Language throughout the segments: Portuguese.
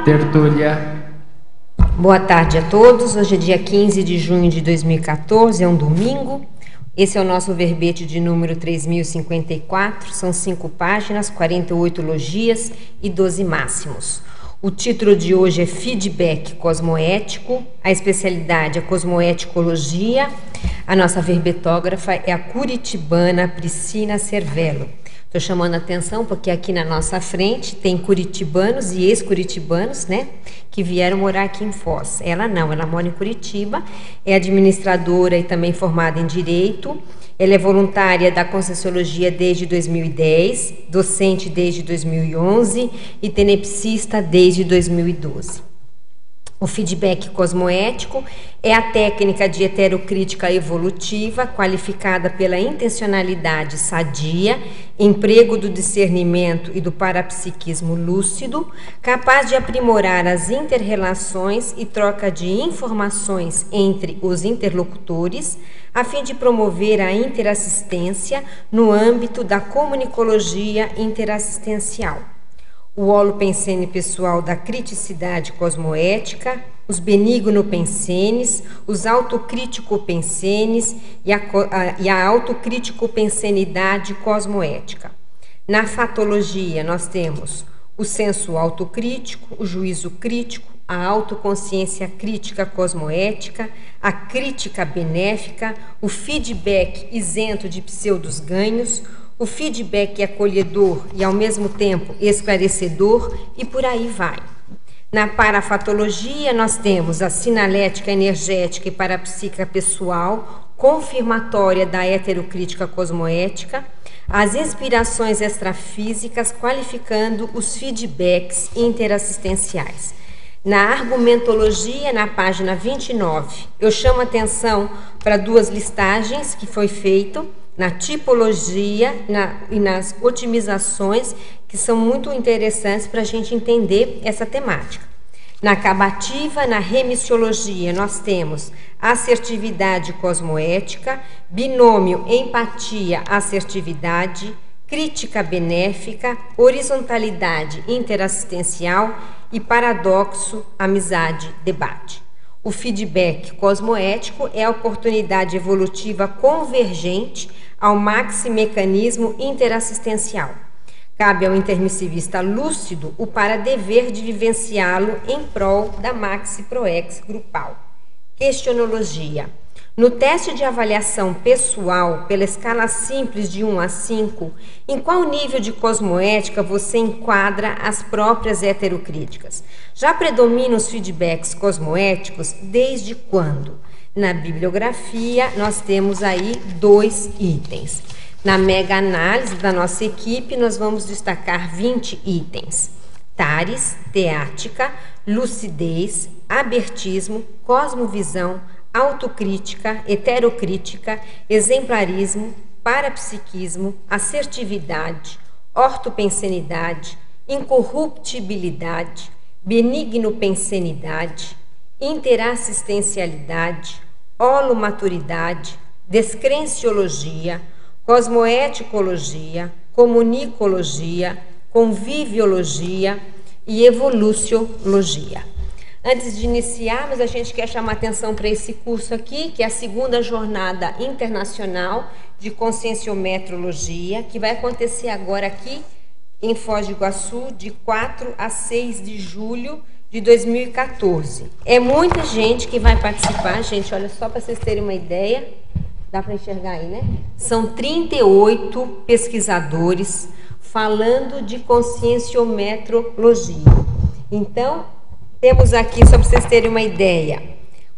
Tertúlia. Boa tarde a todos. Hoje é dia 15 de junho de 2014, é um domingo. Esse é o nosso verbete de número 3054. São 5 páginas, 48 logias e 12 máximos. O título de hoje é Feedback Cosmoético. A especialidade é Cosmoeticologia. A nossa verbetógrafa é a curitibana Priscila Cervello. Estou chamando a atenção porque aqui na nossa frente tem curitibanos e ex-curitibanos, né, que vieram morar aqui em Foz. Ela não, ela mora em Curitiba, é administradora e também formada em Direito. Ela é voluntária da Conscienciologia desde 2010, docente desde 2011 e tenepsista desde 2012. O feedback cosmoético é a técnica de heterocrítica evolutiva qualificada pela intencionalidade sadia, emprego do discernimento e do parapsiquismo lúcido, capaz de aprimorar as inter-relações e troca de informações entre os interlocutores, a fim de promover a interassistência no âmbito da comunicologia interassistencial. O holopensene pessoal da criticidade cosmoética, os benigno-pensenes, os autocrítico-pensenes e a autocrítico-pensenidade cosmoética. Na fatologia, nós temos o senso autocrítico, o juízo crítico, a autoconsciência crítica cosmoética, a crítica benéfica, o feedback isento de pseudos ganhos, o feedback acolhedor e, ao mesmo tempo, esclarecedor, e por aí vai. Na parafatologia, nós temos a sinalética energética e parapsíquica pessoal, confirmatória da heterocrítica cosmoética, as inspirações extrafísicas, qualificando os feedbacks interassistenciais. Na argumentologia, na página 29, eu chamo atenção para 2 listagens que foi feito na tipologia e nas otimizações, que são muito interessantes para a gente entender essa temática. Na acabativa, na remissiologia, nós temos assertividade cosmoética, binômio empatia-assertividade, crítica benéfica, horizontalidade interassistencial e paradoxo, amizade, debate. O feedback cosmoético é a oportunidade evolutiva convergente ao maximecanismo interassistencial. Cabe ao intermissivista lúcido o para-dever de vivenciá-lo em prol da maxi-proex grupal. Questionologia. No teste de avaliação pessoal, pela escala simples de 1 a 5, em qual nível de cosmoética você enquadra as próprias heterocríticas? Já predominam os feedbacks cosmoéticos desde quando? Na bibliografia, nós temos aí 2 itens. Na mega-análise da nossa equipe, nós vamos destacar 20 itens. Tares, teática, lucidez, abertismo, cosmovisão, autocrítica, heterocrítica, exemplarismo, parapsiquismo, assertividade, ortopensenidade, incorruptibilidade, benigno-pensenidade, interassistencialidade, holomaturidade, descrenciologia, cosmoeticologia, comunicologia, conviviologia e evoluciologia. Antes de iniciarmos, a gente quer chamar atenção para esse curso aqui, que é a 2ª Jornada Internacional de Conscienciometrologia, que vai acontecer agora aqui em Foz do Iguaçu, de 4 a 6 de julho de 2014. É muita gente que vai participar, gente, olha só para vocês terem uma ideia, dá para enxergar aí, né? São 38 pesquisadores falando de conscienciometrologia. Então, temos aqui, só para vocês terem uma ideia,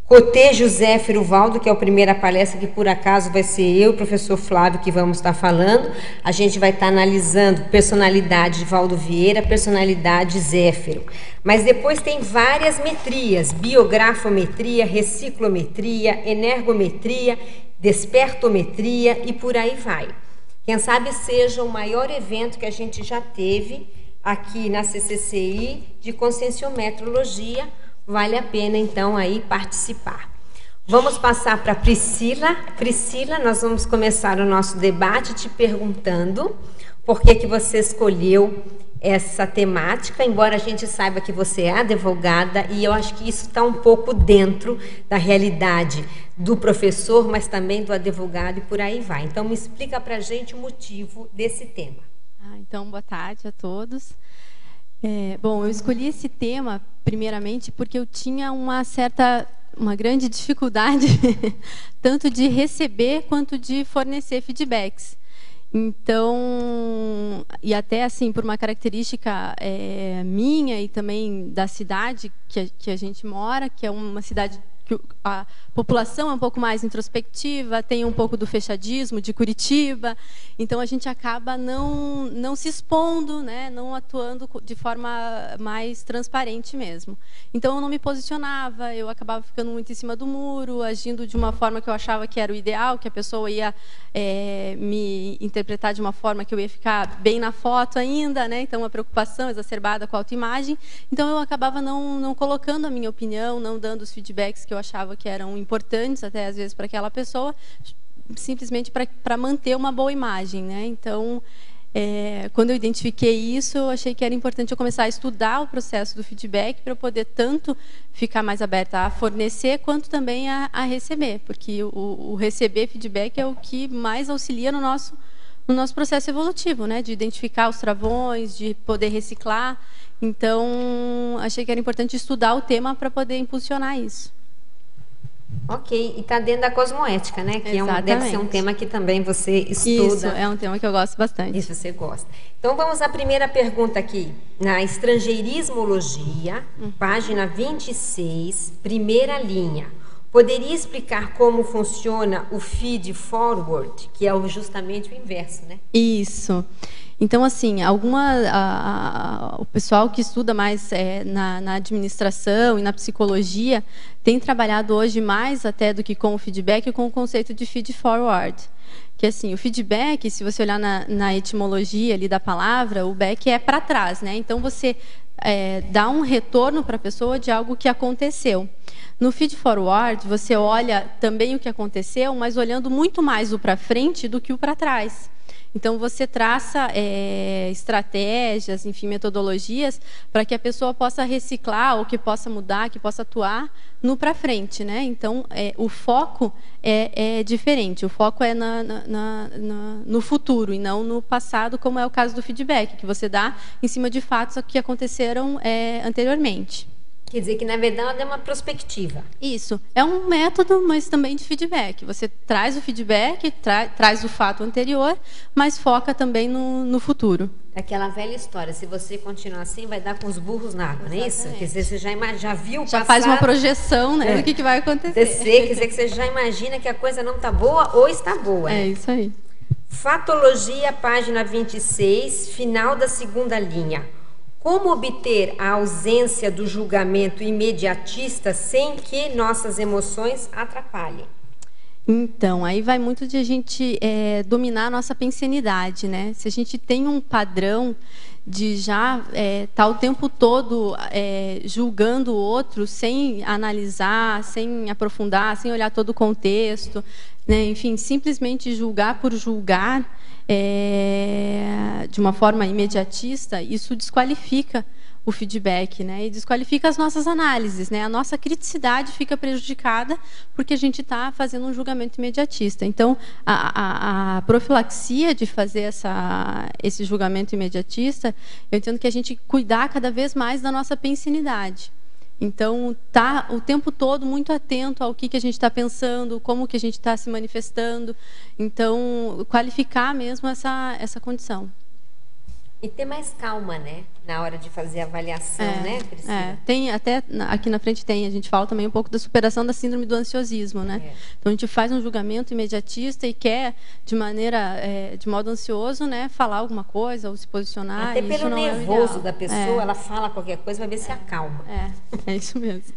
Cotejo Zéfiro Valdo, que é a primeira palestra, que por acaso vai ser eu e o professor Flávio que vamos estar falando. A gente vai estar analisando personalidade de Valdo Vieira, personalidade Zéfiro. Mas depois tem várias metrias, biografometria, reciclometria, energometria, despertometria e por aí vai. Quem sabe seja o maior evento que a gente já teve aqui na CCCI de conscienciometrologia. Vale a pena, então, aí participar. Vamos passar para Priscila. Priscila, nós vamos começar o nosso debate te perguntando por que você escolheu essa temática, embora a gente saiba que você é advogada, e eu acho que isso está um pouco dentro da realidade do professor, mas também do advogado, e por aí vai. Então, me explica para a gente o motivo desse tema. Então, boa tarde a todos. Bom, eu escolhi esse tema, primeiramente, porque eu tinha uma grande dificuldade, tanto de receber quanto de fornecer feedbacks. Então, e até assim, por uma característica minha e também da cidade que a gente mora, que é uma cidade que a população é um pouco mais introspectiva, tem um pouco do fechadismo de Curitiba, então a gente acaba não se expondo, né, não atuando de forma mais transparente mesmo. Então eu não me posicionava, eu acabava ficando muito em cima do muro, agindo de uma forma que eu achava que era o ideal, que a pessoa ia me interpretar de uma forma que eu ia ficar bem na foto ainda, né? Então uma preocupação exacerbada com a autoimagem. Então eu acabava não colocando a minha opinião, não dando os feedbacks que eu achava que eram importantes, até às vezes para aquela pessoa, simplesmente para manter uma boa imagem, né? Então, quando eu identifiquei isso, eu achei que era importante eu começar a estudar o processo do feedback para eu poder tanto ficar mais aberta a fornecer, quanto também a receber, porque o receber feedback é o que mais auxilia no nosso processo evolutivo, né? De identificar os travões, de poder reciclar. Então, achei que era importante estudar o tema para poder impulsionar isso. Ok, e está dentro da cosmoética, né? Que deve ser um tema que também você estuda. Isso, é um tema que eu gosto bastante. Isso, você gosta. Então, vamos à primeira pergunta aqui. Na Estrangeirismologia, página 26, primeira linha. Poderia explicar como funciona o feed forward, que é justamente o inverso, né? Isso. Então, assim, o pessoal que estuda mais na administração e na psicologia tem trabalhado hoje mais até do que com o feedback, com o conceito de feed forward. Que assim, o feedback, se você olhar na etimologia ali da palavra, o back é para trás, né? Então você dá um retorno para a pessoa de algo que aconteceu. No feed forward, você olha também o que aconteceu, mas olhando muito mais o para frente do que o para trás. Então, você traça estratégias, enfim, metodologias para que a pessoa possa reciclar, ou que possa mudar, que possa atuar no para frente, né? Então, o foco é diferente. O foco é no futuro e não no passado, como é o caso do feedback, que você dá em cima de fatos que aconteceram anteriormente. Quer dizer que, na verdade, é uma prospectiva. Isso. É um método, mas também de feedback. Você traz o feedback, traz o fato anterior, mas foca também no futuro. Aquela velha história, se você continuar assim, vai dar com os burros na água, não é isso? Quer dizer, você já viu o passado. Já faz uma projeção, né, do que vai acontecer. Quer dizer que você já imagina que a coisa não está boa ou está boa. É isso aí. Fatologia, página 26, final da segunda linha. Como obter a ausência do julgamento imediatista sem que nossas emoções atrapalhem? Então, aí vai muito de a gente dominar a nossa pensenidade, né? Se a gente tem um padrão de já estar o tempo todo julgando o outro sem analisar, sem aprofundar, sem olhar todo o contexto, né? Enfim, simplesmente julgar por julgar, de uma forma imediatista, isso desqualifica o feedback, né? E desqualifica as nossas análises, né? A nossa criticidade fica prejudicada porque a gente está fazendo um julgamento imediatista. Então, a profilaxia de fazer esse julgamento imediatista, eu entendo que a gente cuidar cada vez mais da nossa pensenidade. Então, tá o tempo todo muito atento ao que a gente está pensando, como que a gente está se manifestando. Então, qualificar mesmo essa condição. E ter mais calma, né? Na hora de fazer a avaliação, né, Priscila? Tem até, aqui na frente a gente fala também um pouco da superação da síndrome do ansiosismo, né? Então, a gente faz um julgamento imediatista e quer, de modo ansioso, né, falar alguma coisa ou se posicionar. Até pelo nervoso da pessoa, ela fala qualquer coisa, vai ver se acalma. É isso mesmo.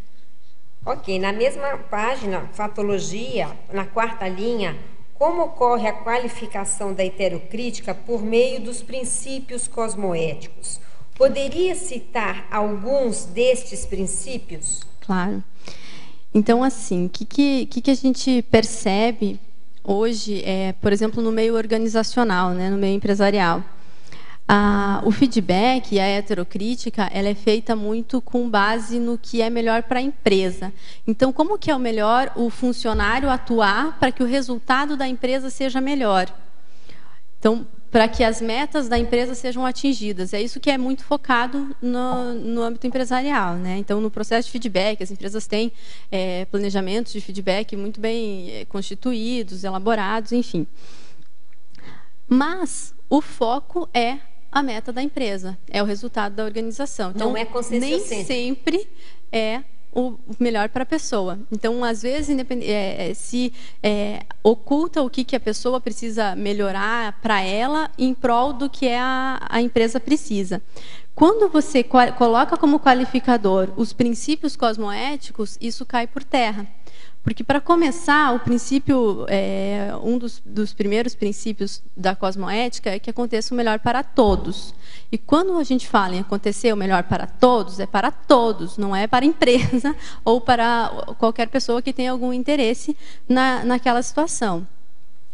Ok, na mesma página, fatologia, na quarta linha, como ocorre a qualificação da heterocrítica por meio dos princípios cosmoéticos? Poderia citar alguns destes princípios? Claro. Então, assim, o que a gente percebe hoje, por exemplo, no meio organizacional, né, no meio empresarial? O feedback e a heterocrítica, ela é feita muito com base no que é melhor para a empresa. Então, como que é o melhor o funcionário atuar para que o resultado da empresa seja melhor? Então, para que as metas da empresa sejam atingidas. É isso que é muito focado no âmbito empresarial, né? Então, no processo de feedback, as empresas têm planejamentos de feedback muito bem constituídos, elaborados, enfim. Mas o foco é a meta da empresa, é o resultado da organização. Então, não é nem sempre é o melhor para a pessoa. Então, às vezes, se oculta o que a pessoa precisa melhorar para ela em prol do que a empresa precisa. Quando você coloca como qualificador os princípios cosmoéticos, isso cai por terra. Porque, para começar, o princípio, um dos primeiros princípios da cosmoética é que aconteça o melhor para todos. E quando a gente fala em acontecer o melhor para todos, é para todos, não é para a empresa ou para qualquer pessoa que tenha algum interesse naquela situação.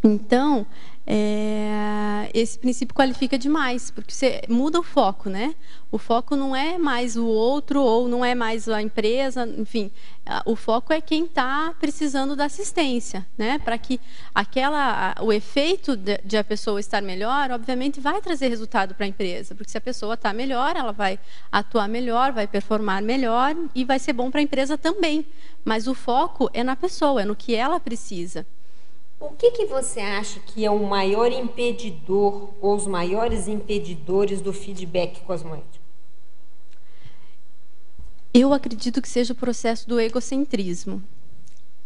Então, esse princípio qualifica demais, porque você muda o foco, né? O foco não é mais o outro, ou não é mais a empresa, enfim. O foco é quem está precisando da assistência, né? Para que o efeito de a pessoa estar melhor, obviamente, vai trazer resultado para a empresa, porque se a pessoa está melhor, ela vai atuar melhor, vai performar melhor e vai ser bom para a empresa também. Mas o foco é na pessoa, é no que ela precisa. O que você acha que é o maior impedidor ou os maiores impedidores do feedback cosmoético? Eu acredito que seja o processo do egocentrismo.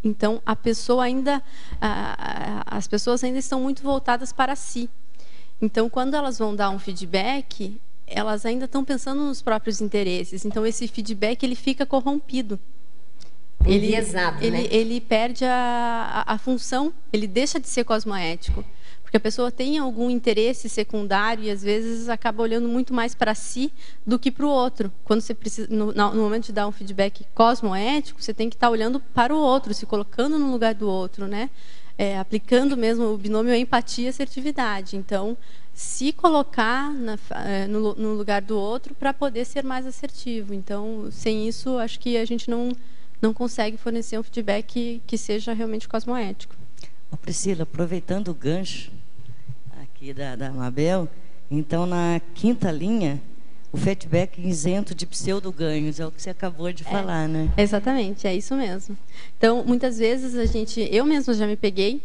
Então, as pessoas ainda estão muito voltadas para si. Então, quando elas vão dar um feedback, elas ainda estão pensando nos próprios interesses. Então, esse feedback ele fica corrompido. Ele perde a função, ele deixa de ser cosmoético. Porque a pessoa tem algum interesse secundário e, às vezes, acaba olhando muito mais para si do que para o outro. Quando você precisa, no momento de dar um feedback cosmoético, você tem que estar olhando para o outro, se colocando no lugar do outro, né? Aplicando mesmo o binômio empatia e assertividade. Então, se colocar no lugar do outro para poder ser mais assertivo. Então, sem isso, acho que a gente não consegue fornecer um feedback que seja realmente cosmoético. Priscila, aproveitando o gancho aqui da Mabel, então, na quinta linha, o feedback isento de pseudo-ganhos, é o que você acabou de falar, né? Exatamente, é isso mesmo. Então, muitas vezes, eu mesma já me peguei,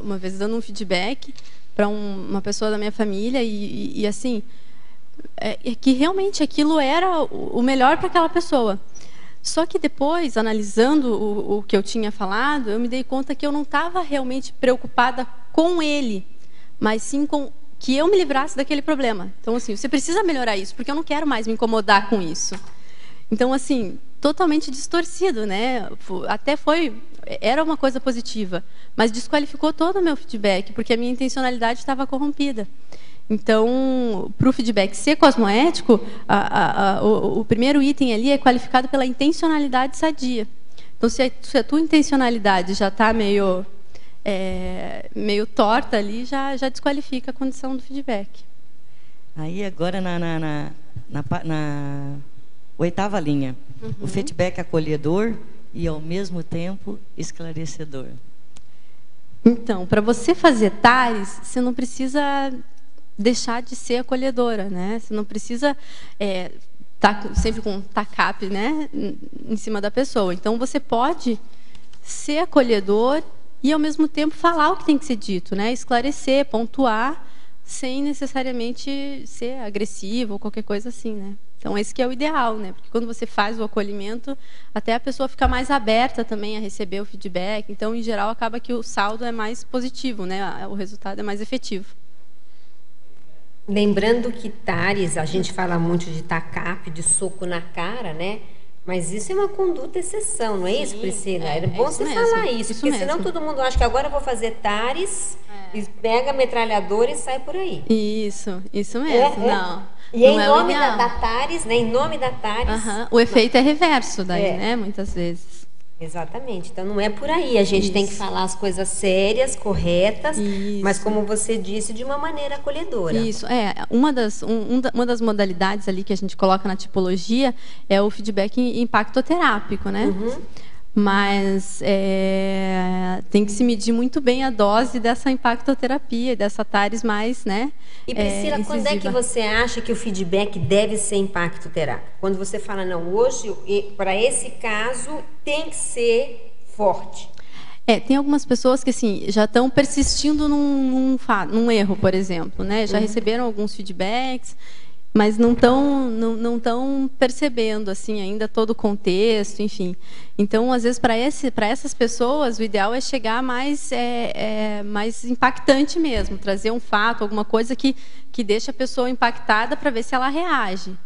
uma vez dando um feedback para uma pessoa da minha família e assim, que realmente aquilo era o melhor para aquela pessoa. Só que depois, analisando o que eu tinha falado, eu me dei conta que eu não estava realmente preocupada com ele, mas sim com que eu me livrasse daquele problema. Então, assim, você precisa melhorar isso, porque eu não quero mais me incomodar com isso. Então, assim, totalmente distorcido, né? Era uma coisa positiva, mas desqualificou todo o meu feedback, porque a minha intencionalidade estava corrompida. Então, para o feedback ser cosmoético, o primeiro item ali é qualificado pela intencionalidade sadia. Então, se a tua intencionalidade já está meio torta ali, já desqualifica a condição do feedback. Aí, agora, na oitava linha, o feedback acolhedor e, ao mesmo tempo, esclarecedor. Então, para você fazer TARES, você não precisa deixar de ser acolhedora, né? Você não precisa estar sempre com um TACAP, né, em cima da pessoa. Então, você pode ser acolhedor e, ao mesmo tempo, falar o que tem que ser dito, né? Esclarecer, pontuar, sem necessariamente ser agressivo ou qualquer coisa assim, né? Então, esse que é o ideal, né? Porque quando você faz o acolhimento, até a pessoa fica mais aberta também a receber o feedback. Então, em geral, acaba que o saldo é mais positivo, né? O resultado é mais efetivo. Lembrando que TARES, a gente fala muito de TACAP, de soco na cara, né? Mas isso é uma conduta exceção, não é isso, Priscila? Era bom você falar isso, porque senão todo mundo acha que agora eu vou fazer TARES, e pega a metralhadora e sai por aí. Isso mesmo, não. E em nome da TARES, né? Em nome da TARES. O efeito é reverso daí, né? Muitas vezes. Exatamente. Então não é por aí. A gente tem que falar as coisas sérias, corretas, mas como você disse, de uma maneira acolhedora. Isso. Uma das modalidades ali que a gente coloca na tipologia é o feedback impactoterápico, né? Mas tem que se medir muito bem a dose dessa impactoterapia, dessa TARES mais, né? E Priscila, quando é que você acha que o feedback deve ser impactoterápico? Quando você fala, não, hoje, para esse caso, tem que ser forte. Tem algumas pessoas que assim, já estão persistindo num erro, por exemplo, né? Já receberam alguns feedbacks, mas não estão percebendo assim ainda todo o contexto, enfim. Então, às vezes, para essas pessoas, o ideal é chegar mais impactante mesmo, trazer um fato, alguma coisa que deixe a pessoa impactada para ver se ela reage,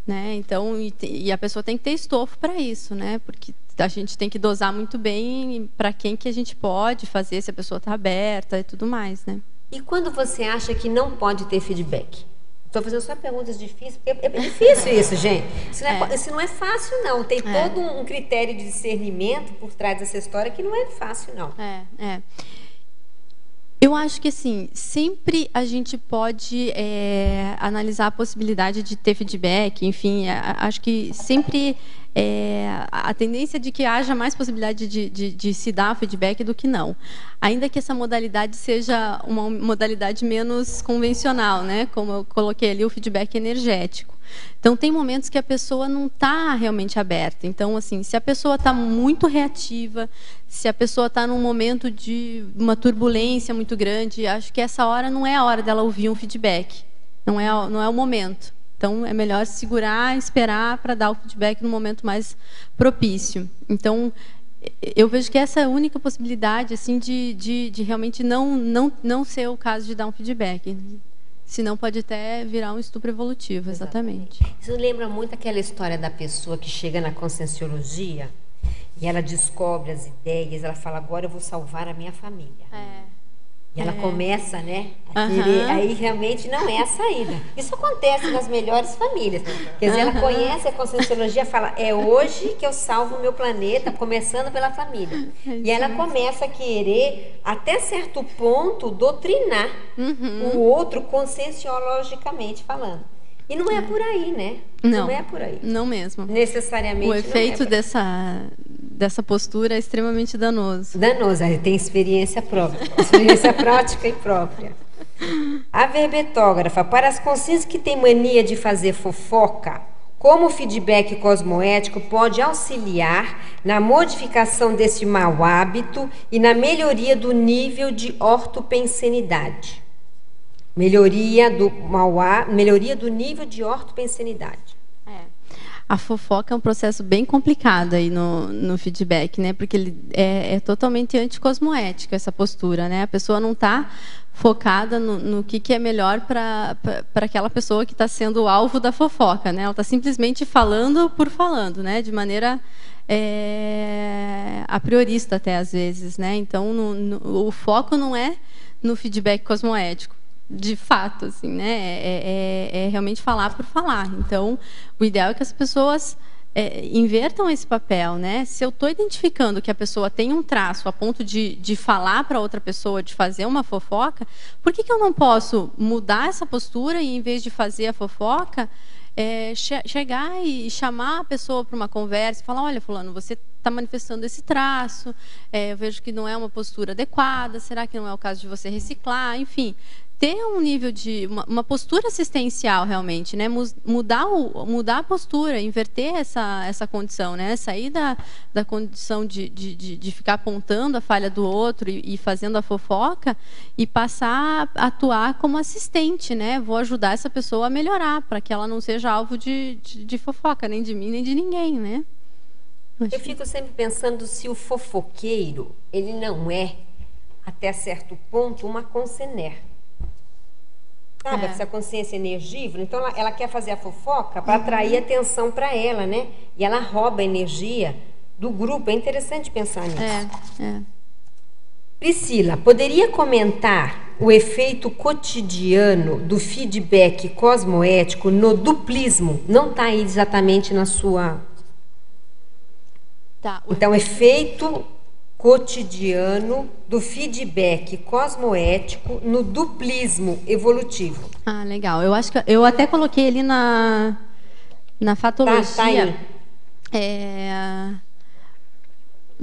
né? Então, e a pessoa tem que ter estofo para isso, né? Porque a gente tem que dosar muito bem para quem que a gente pode fazer, se a pessoa está aberta e tudo mais, né? E quando você acha que não pode ter feedback? Estou fazendo só perguntas difíceis, porque é difícil isso, gente. Isso não é fácil, não. Tem todo um critério de discernimento por trás dessa história que não é fácil, não. Eu acho que, assim, sempre a gente pode analisar a possibilidade de ter feedback, enfim, acho que sempre a tendência de que haja mais possibilidade de se dar feedback do que não. Ainda que essa modalidade seja uma modalidade menos convencional, né? Como eu coloquei ali, o feedback energético. Então, tem momentos que a pessoa não está realmente aberta. Então, assim, se a pessoa está muito reativa, se a pessoa está num momento de uma turbulência muito grande, acho que essa hora não é a hora dela ouvir um feedback. Não é o momento. Então, é melhor segurar, esperar para dar o feedback no momento mais propício. Então, eu vejo que essa é a única possibilidade assim, de realmente não ser o caso de dar um feedback. Senão pode até virar um estupro evolutivo, exatamente. Isso lembra muito aquela história da pessoa que chega na conscienciologia e ela descobre as ideias, ela fala, agora eu vou salvar a minha família. E ela começa, né, a querer, aí realmente não é a saída. Isso acontece nas melhores famílias. Quer dizer, ela conhece a conscienciologia e fala, é hoje que eu salvo o meu planeta, começando pela família. E ela começa a querer, até certo ponto, doutrinar o outro conscienciologicamente falando. E não é por aí, né? Não é por aí. Não mesmo. Necessariamente o efeito dessa postura é extremamente danoso. Danoso, aí tem experiência própria. Experiência prática e própria. A verbetógrafa, para as consciências que têm mania de fazer fofoca, como o feedback cosmoético pode auxiliar na modificação desse mau hábito e na melhoria do nível de ortopensenidade? Melhoria do nível de ortopensenidade. A fofoca é um processo bem complicado aí no feedback, né? Porque ele é totalmente anticosmoético, essa postura, né? A pessoa não está focada no que é melhor para aquela pessoa que está sendo o alvo da fofoca, né? Ela está simplesmente falando por falando, né? De maneira a priorista até às vezes, né? Então o foco não é no feedback cosmoético. De fato, assim, né? É realmente falar por falar. Então, o ideal é que as pessoas invertam esse papel, né? Se eu estou identificando que a pessoa tem um traço a ponto de falar para outra pessoa, de fazer uma fofoca, por que eu não posso mudar essa postura e, em vez de fazer a fofoca, chegar e chamar a pessoa para uma conversa e falar, olha, fulano, você está manifestando esse traço, eu vejo que não é uma postura adequada, será que não é o caso de você reciclar? Enfim, ter um nível de uma postura assistencial realmente, né? Mudar a postura, inverter essa condição, né? Sair da condição de ficar apontando a falha do outro e fazendo a fofoca e passar a atuar como assistente, né? Vou ajudar essa pessoa a melhorar para que ela não seja alvo de fofoca, nem de mim nem de ninguém, né? Eu fico sempre pensando se o fofoqueiro, ele não é, até certo ponto, uma concener. Sabe, essa consciência energívora, então ela quer fazer a fofoca para atrair atenção para ela, né? E ela rouba a energia do grupo. É interessante pensar nisso. Priscila, poderia comentar o efeito cotidiano do feedback cosmoético no duplismo? Não está aí exatamente na sua... Tá. Então, efeito cotidiano do feedback cosmoético no duplismo evolutivo. Ah, legal. Eu acho que eu até coloquei ali na fatologia. Tá aí.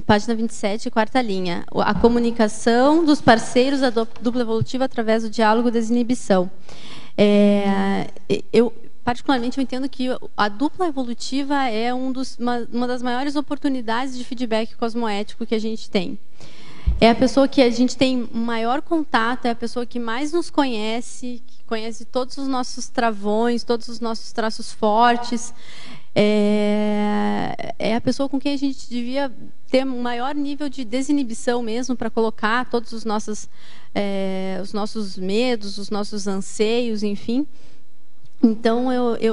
Página 27, quarta linha. A comunicação dos parceiros da dupla evolutiva através do diálogo e desinibição. Particularmente, eu entendo que a dupla evolutiva é uma das maiores oportunidades de feedback cosmoético que a gente tem. É a pessoa que a gente tem maior contato, é a pessoa que mais nos conhece, que conhece todos os nossos travões, todos os nossos traços fortes. É a pessoa com quem a gente devia ter um maior nível de desinibição mesmo, para colocar todos os nossos medos, os nossos anseios, enfim. Então,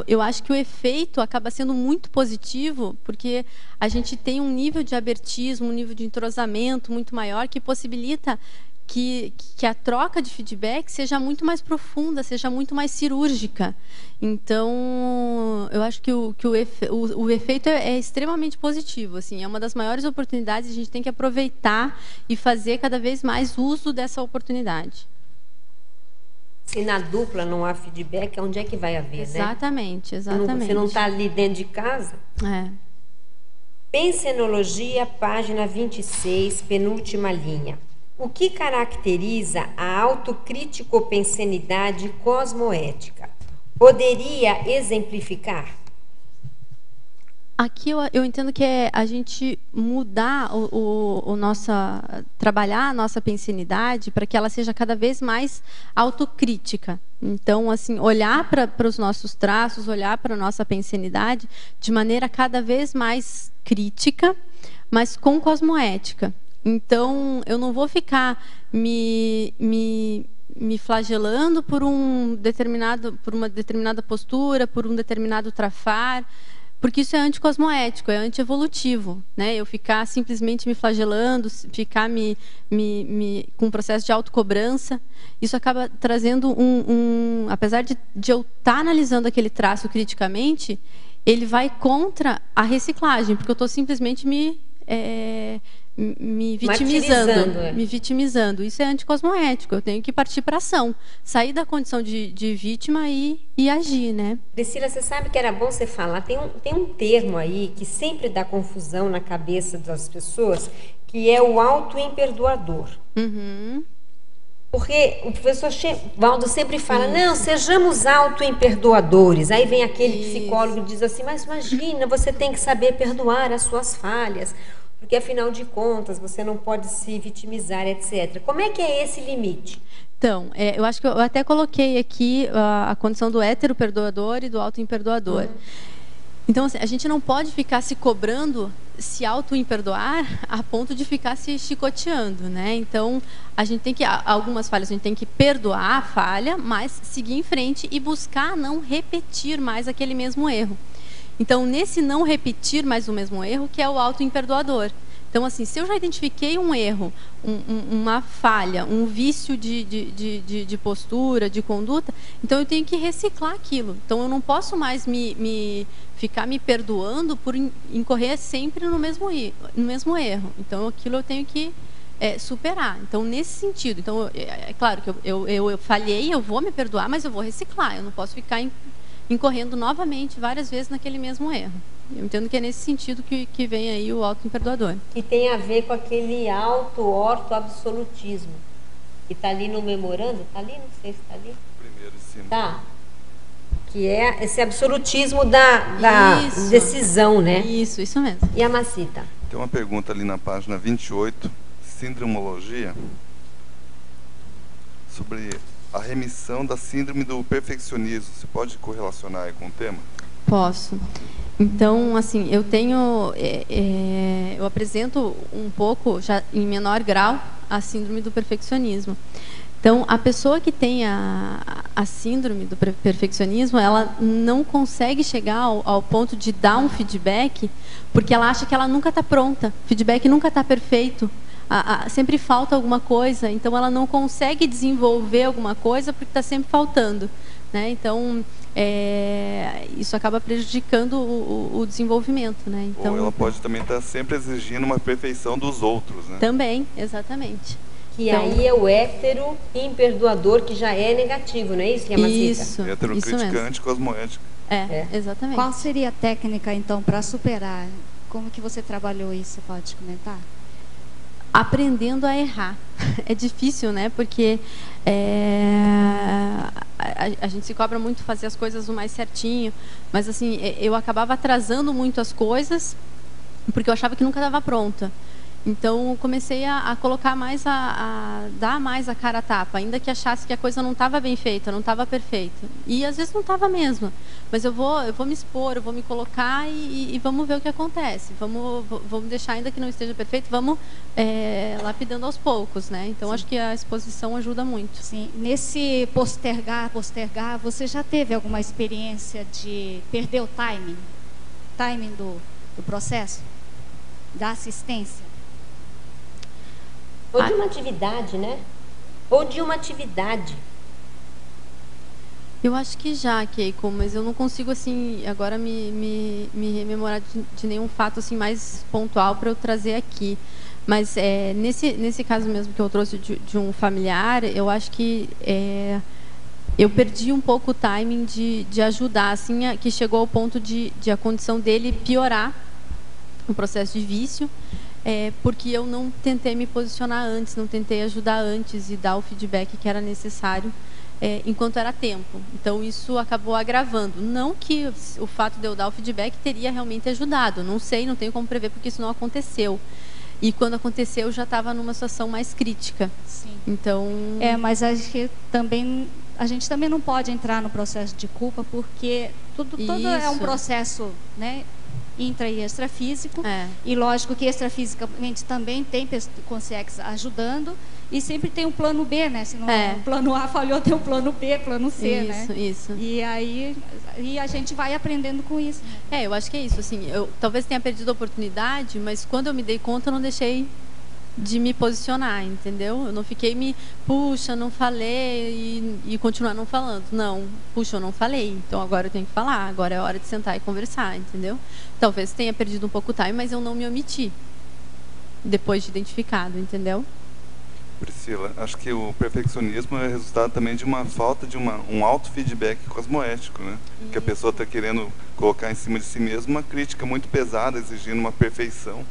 eu acho que o efeito acaba sendo muito positivo, porque a gente tem um nível de abertismo, um nível de entrosamento muito maior, que possibilita que a troca de feedback seja muito mais profunda, seja muito mais cirúrgica. Então, eu acho que o efeito é extremamente positivo. Assim, é uma das maiores oportunidades, a gente tem que aproveitar e fazer cada vez mais uso dessa oportunidade. Se na dupla não há feedback, onde é que vai haver, exatamente, né? Exatamente. Você não está ali dentro de casa? Pensenologia, página 26, penúltima linha. O que caracteriza a autocriticopensenidade cosmoética? Poderia exemplificar? Aqui eu entendo que é a gente mudar trabalhar a nossa pensenidade para que ela seja cada vez mais autocrítica. Então, assim, olhar para os nossos traços, olhar para a nossa pensenidade de maneira cada vez mais crítica, mas com cosmoética. Então, eu não vou ficar me flagelando por uma determinada postura, por um determinado trafar, porque isso é anticosmoético, é antievolutivo, né? Eu ficar simplesmente me flagelando, ficar com um processo de autocobrança, isso acaba trazendo apesar de eu estar analisando aquele traço criticamente, ele vai contra a reciclagem, porque eu estou simplesmente me vitimizando. Isso é anticosmoético. Eu tenho que partir para ação, sair da condição de vítima e agir, né? Priscila, você sabe que era bom você falar, tem um termo aí que sempre dá confusão na cabeça das pessoas, que é o autoimperdoador. Uhum. Porque o professor Valdo sempre fala, não, sejamos autoimperdoadores. Aí vem aquele psicólogo e diz assim, mas imagina, você tem que saber perdoar as suas falhas, porque afinal de contas você não pode se vitimizar, etc. Como é que é esse limite? Então, eu acho que eu até coloquei aqui a condição do hétero-perdoador e do auto-imperdoador. Então, assim, a gente não pode ficar se cobrando, se auto-imperdoar, a ponto de ficar se chicoteando, né? Então, a gente tem que, algumas falhas, a gente tem que perdoar a falha, mas seguir em frente e buscar não repetir mais aquele mesmo erro. Então, nesse não repetir mais o mesmo erro, que é o auto-imperdoador. Então, assim, se eu já identifiquei um erro, uma falha, um vício de postura, de conduta, então eu tenho que reciclar aquilo. Então, eu não posso mais ficar me perdoando por incorrer sempre no mesmo erro. Então, aquilo eu tenho que superar. Então, nesse sentido, então, é claro que eu falhei, eu vou me perdoar, mas eu vou reciclar. Eu não posso ficar incorrendo novamente várias vezes naquele mesmo erro. Eu entendo que é nesse sentido que vem aí o auto-imperdoador. Que tem a ver com aquele auto-orto-absolutismo. Que está ali no memorando, está ali? Não sei se está ali. Primeiro, sim. Tá. Que é esse absolutismo da decisão, né? Isso mesmo. E a Macita? Tem uma pergunta ali na página 28, síndromologia, sobre a remissão da síndrome do perfeccionismo. Você pode correlacionar aí com o tema? Posso. Então, assim, eu apresento um pouco, já em menor grau, a síndrome do perfeccionismo. Então, a pessoa que tem a síndrome do perfeccionismo, ela não consegue chegar ao ponto de dar um feedback, porque ela acha que ela nunca está pronta. O feedback nunca está perfeito. Sempre falta alguma coisa, então ela não consegue desenvolver alguma coisa porque está sempre faltando, né? Então, isso acaba prejudicando o desenvolvimento, né? Então, ou ela pode também estar sempre exigindo uma perfeição dos outros, né? Também, exatamente. E então, aí é o hétero imperdoador, que já é negativo, não é isso, Yamacita? Isso, hétero isso criticante, cosmoético. Exatamente. Qual seria a técnica, então, para superar? Como que você trabalhou isso? Você pode comentar? Aprendendo a errar. É difícil, né? Porque a gente se cobra muito fazer as coisas o mais certinho, mas assim, eu acabava atrasando muito as coisas porque eu achava que nunca estava pronta. Então, comecei a colocar mais, a dar mais a cara a tapa, ainda que achasse que a coisa não estava bem feita, não estava perfeita. E às vezes não estava mesmo. Mas eu vou me expor, eu vou me colocar e vamos ver o que acontece. Vamos deixar, ainda que não esteja perfeito, vamos lapidando aos poucos, né? Então, acho que a exposição ajuda muito. Sim. Nesse postergar, você já teve alguma experiência de perder o timing do processo, da assistência? Ou de uma atividade, né? Ou de uma atividade. Eu acho que já, Keiko, mas eu não consigo, assim, agora me rememorar de nenhum fato assim, mais pontual para eu trazer aqui. Mas nesse caso mesmo que eu trouxe de um familiar, eu acho que eu perdi um pouco o timing de ajudar, assim, que chegou ao ponto de a condição dele piorar, um processo de vício, porque eu não tentei me posicionar antes, não tentei ajudar antes e dar o feedback que era necessário enquanto era tempo. Então, isso acabou agravando. Não que o fato de eu dar o feedback teria realmente ajudado. Não sei, não tenho como prever, porque isso não aconteceu. E quando aconteceu, eu já estava numa situação mais crítica. Sim. Então... mas acho que a gente também não pode entrar no processo de culpa, porque todo é um processo, né, intra e extrafísico, e lógico que extrafisicamente também tem consegues ajudando, e sempre tem um plano B, né? Se não o plano A falhou, tem um plano B, plano C, né? Isso. E aí a gente vai aprendendo com isso. Né? Eu acho que é isso, assim, eu talvez tenha perdido a oportunidade, mas quando eu me dei conta, eu não deixei de me posicionar, entendeu? Eu não fiquei puxa, não falei e continuar não falando. Não, puxa, eu não falei, então agora eu tenho que falar, agora é hora de sentar e conversar, entendeu? Talvez tenha perdido um pouco o time, mas eu não me omiti depois de identificado, entendeu? Priscila, acho que o perfeccionismo é resultado também de uma falta de um auto-feedback cosmoético, né? Que a pessoa está querendo colocar em cima de si mesma uma crítica muito pesada, exigindo uma perfeição.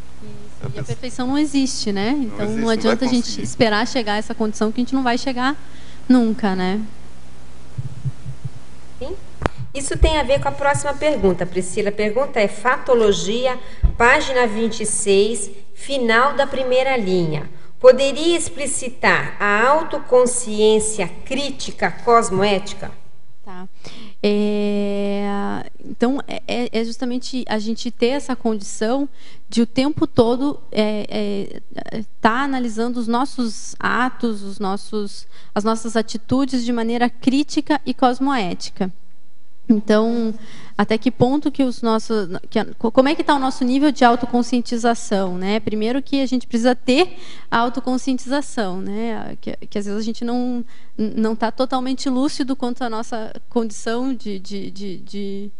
E a perfeição não existe, né? Então não adianta a gente esperar chegar a essa condição, que a gente não vai chegar nunca, né? Sim. Isso tem a ver com a próxima pergunta, Priscila. A pergunta é Fatologia, página 26, final da primeira linha. Poderia explicitar a autoconsciência crítica cosmoética? Tá. Então, é justamente a gente ter essa condição de o tempo todo tá analisando os nossos atos, as nossas atitudes de maneira crítica e cosmoética. Então, até que ponto que como é que está o nosso nível de autoconscientização, né? Primeiro que a gente precisa ter a autoconscientização, né? Que às vezes a gente não está totalmente lúcido quanto à nossa condição de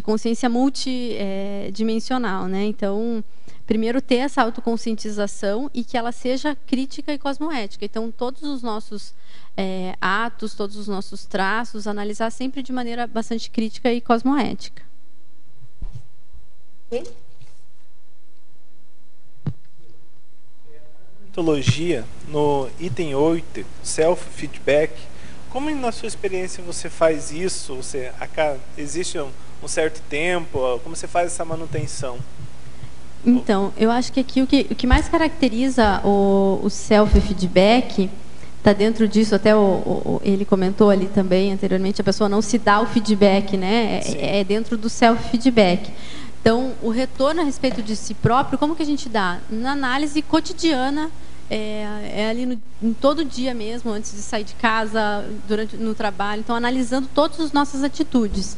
consciência multidimensional, né? Então, primeiro ter essa autoconscientização e que ela seja crítica e cosmoética. Então, todos os nossos atos, todos os nossos traços, analisar sempre de maneira bastante crítica e cosmoética. Mitologia, no item 8, self-feedback, como na sua experiência você faz isso? Existe um certo tempo? Como você faz essa manutenção? Então, eu acho que aqui o que mais caracteriza o self-feedback está dentro disso, até ele comentou ali também anteriormente, a pessoa não se dá o feedback, né? É dentro do self-feedback. Então, o retorno a respeito de si próprio, como que a gente dá? Na análise cotidiana, ali em todo dia mesmo, antes de sair de casa, no trabalho, então analisando todas as nossas atitudes.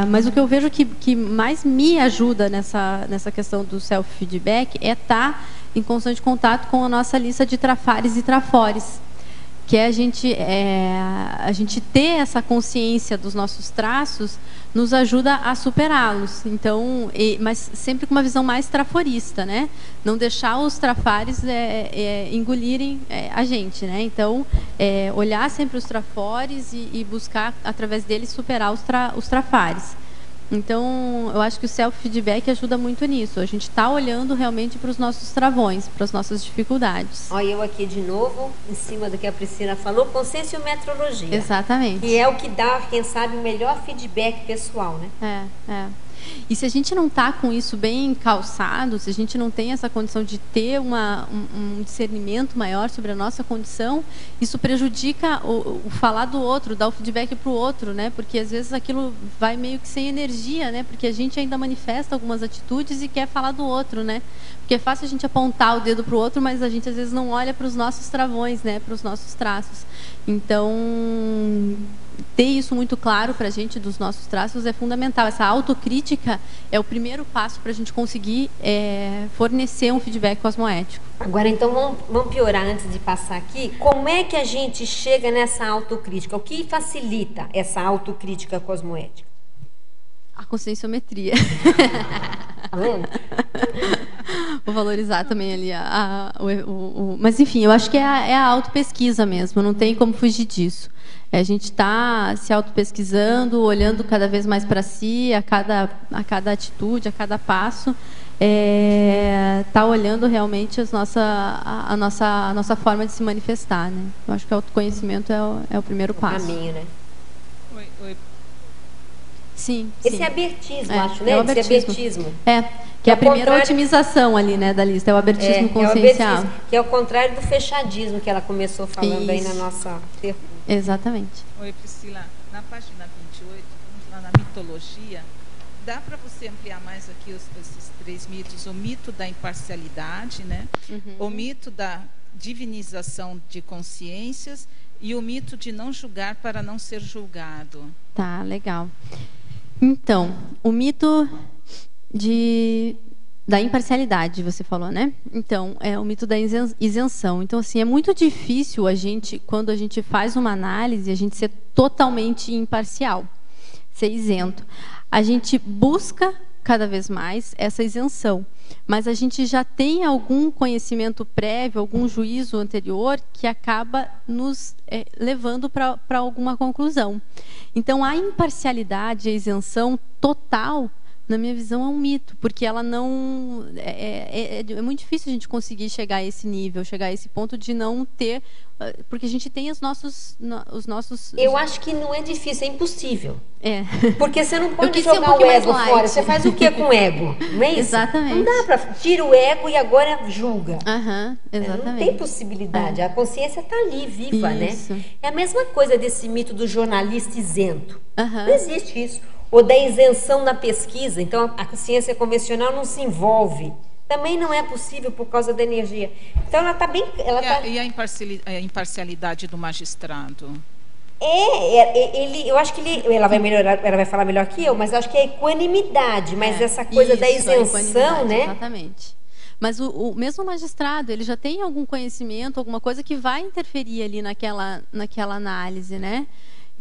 Mas o que eu vejo que mais me ajuda nessa questão do self-feedback é estar em constante contato com a nossa lista de trafares e trafores, que é a gente ter essa consciência dos nossos traços nos ajuda a superá-los. Então, mas sempre com uma visão mais traforista, né? Não deixar os trafares engolirem a gente, né? Então, olhar sempre os trafores e buscar através deles superar os trafares. Então, eu acho que o self-feedback ajuda muito nisso. A gente está olhando realmente para os nossos travões, para as nossas dificuldades. Olha, eu aqui de novo, em cima do que a Priscila falou, conscienciometrologia. Exatamente. Que é o que dá, quem sabe, o melhor feedback pessoal, né? E se a gente não está com isso bem calçado, se a gente não tem essa condição de ter um discernimento maior sobre a nossa condição, isso prejudica o falar do outro, dar o feedback para o outro, né? Porque às vezes aquilo vai meio que sem energia, né? Porque a gente ainda manifesta algumas atitudes e quer falar do outro, né? Porque é fácil a gente apontar o dedo para o outro, mas a gente às vezes não olha para os nossos travões, né? Para os nossos traços. Então, ter isso muito claro para a gente dos nossos traços é fundamental. Essa autocrítica é o primeiro passo para a gente conseguir fornecer um feedback cosmoético. Agora, então, vamos piorar antes de passar aqui. Como é que a gente chega nessa autocrítica? O que facilita essa autocrítica cosmoética? A conscienciometria. Tá vendo? Vou valorizar também ali mas enfim, eu acho que é a autopesquisa mesmo, não tem como fugir disso. A gente está se autopesquisando, olhando cada vez mais para si, a cada atitude, a cada passo, está olhando realmente a nossa forma de se manifestar, né? Eu acho que o autoconhecimento é o primeiro passo. Caminho, né? Oi. Sim. Esse é abertismo, acho, né? É o abertismo. Esse abertismo. Que é a primeira otimização ali, né, da lista, é o abertismo consciencial. É o abertismo, que é o contrário do fechadismo que ela começou falando aí na nossa pergunta. Exatamente. Oi, Priscila. Na página 28, vamos lá na mitologia, dá para você ampliar mais aqui esses 3 mitos? O mito da imparcialidade, né? O mito da divinização de consciências e o mito de não julgar para não ser julgado. Tá, legal. Então, o mito da imparcialidade, você falou, né? Então, é o mito da isenção. Então, assim, é muito difícil quando a gente faz uma análise, a gente ser totalmente imparcial, ser isento. A gente busca cada vez mais essa isenção, mas a gente já tem algum conhecimento prévio, algum juízo anterior que acaba nos levando para alguma conclusão. Então, a imparcialidade, a isenção total, na minha visão, é um mito, porque ela não é muito difícil a gente conseguir chegar a esse nível, chegar a esse ponto de não ter, porque a gente tem os nossos. Eu acho que não é difícil, é impossível. Porque você não pode jogar o ego fora. Você faz o que com o ego? Não é isso? Exatamente. Não dá para tira o ego e agora julga. Exatamente. Não tem possibilidade. A consciência está ali, viva, isso, né? É a mesma coisa desse mito do jornalista isento. Não existe isso. Ou da isenção na pesquisa. Então, a ciência convencional não se envolve. Também não é possível por causa da energia. Então, ela está bem... E a imparcialidade do magistrado? Eu acho que ela vai melhorar, ela vai falar melhor que eu, mas acho que é equanimidade. Mas essa coisa da isenção, né? Exatamente. Mas o mesmo magistrado, ele já tem algum conhecimento, alguma coisa que vai interferir ali naquela análise, né?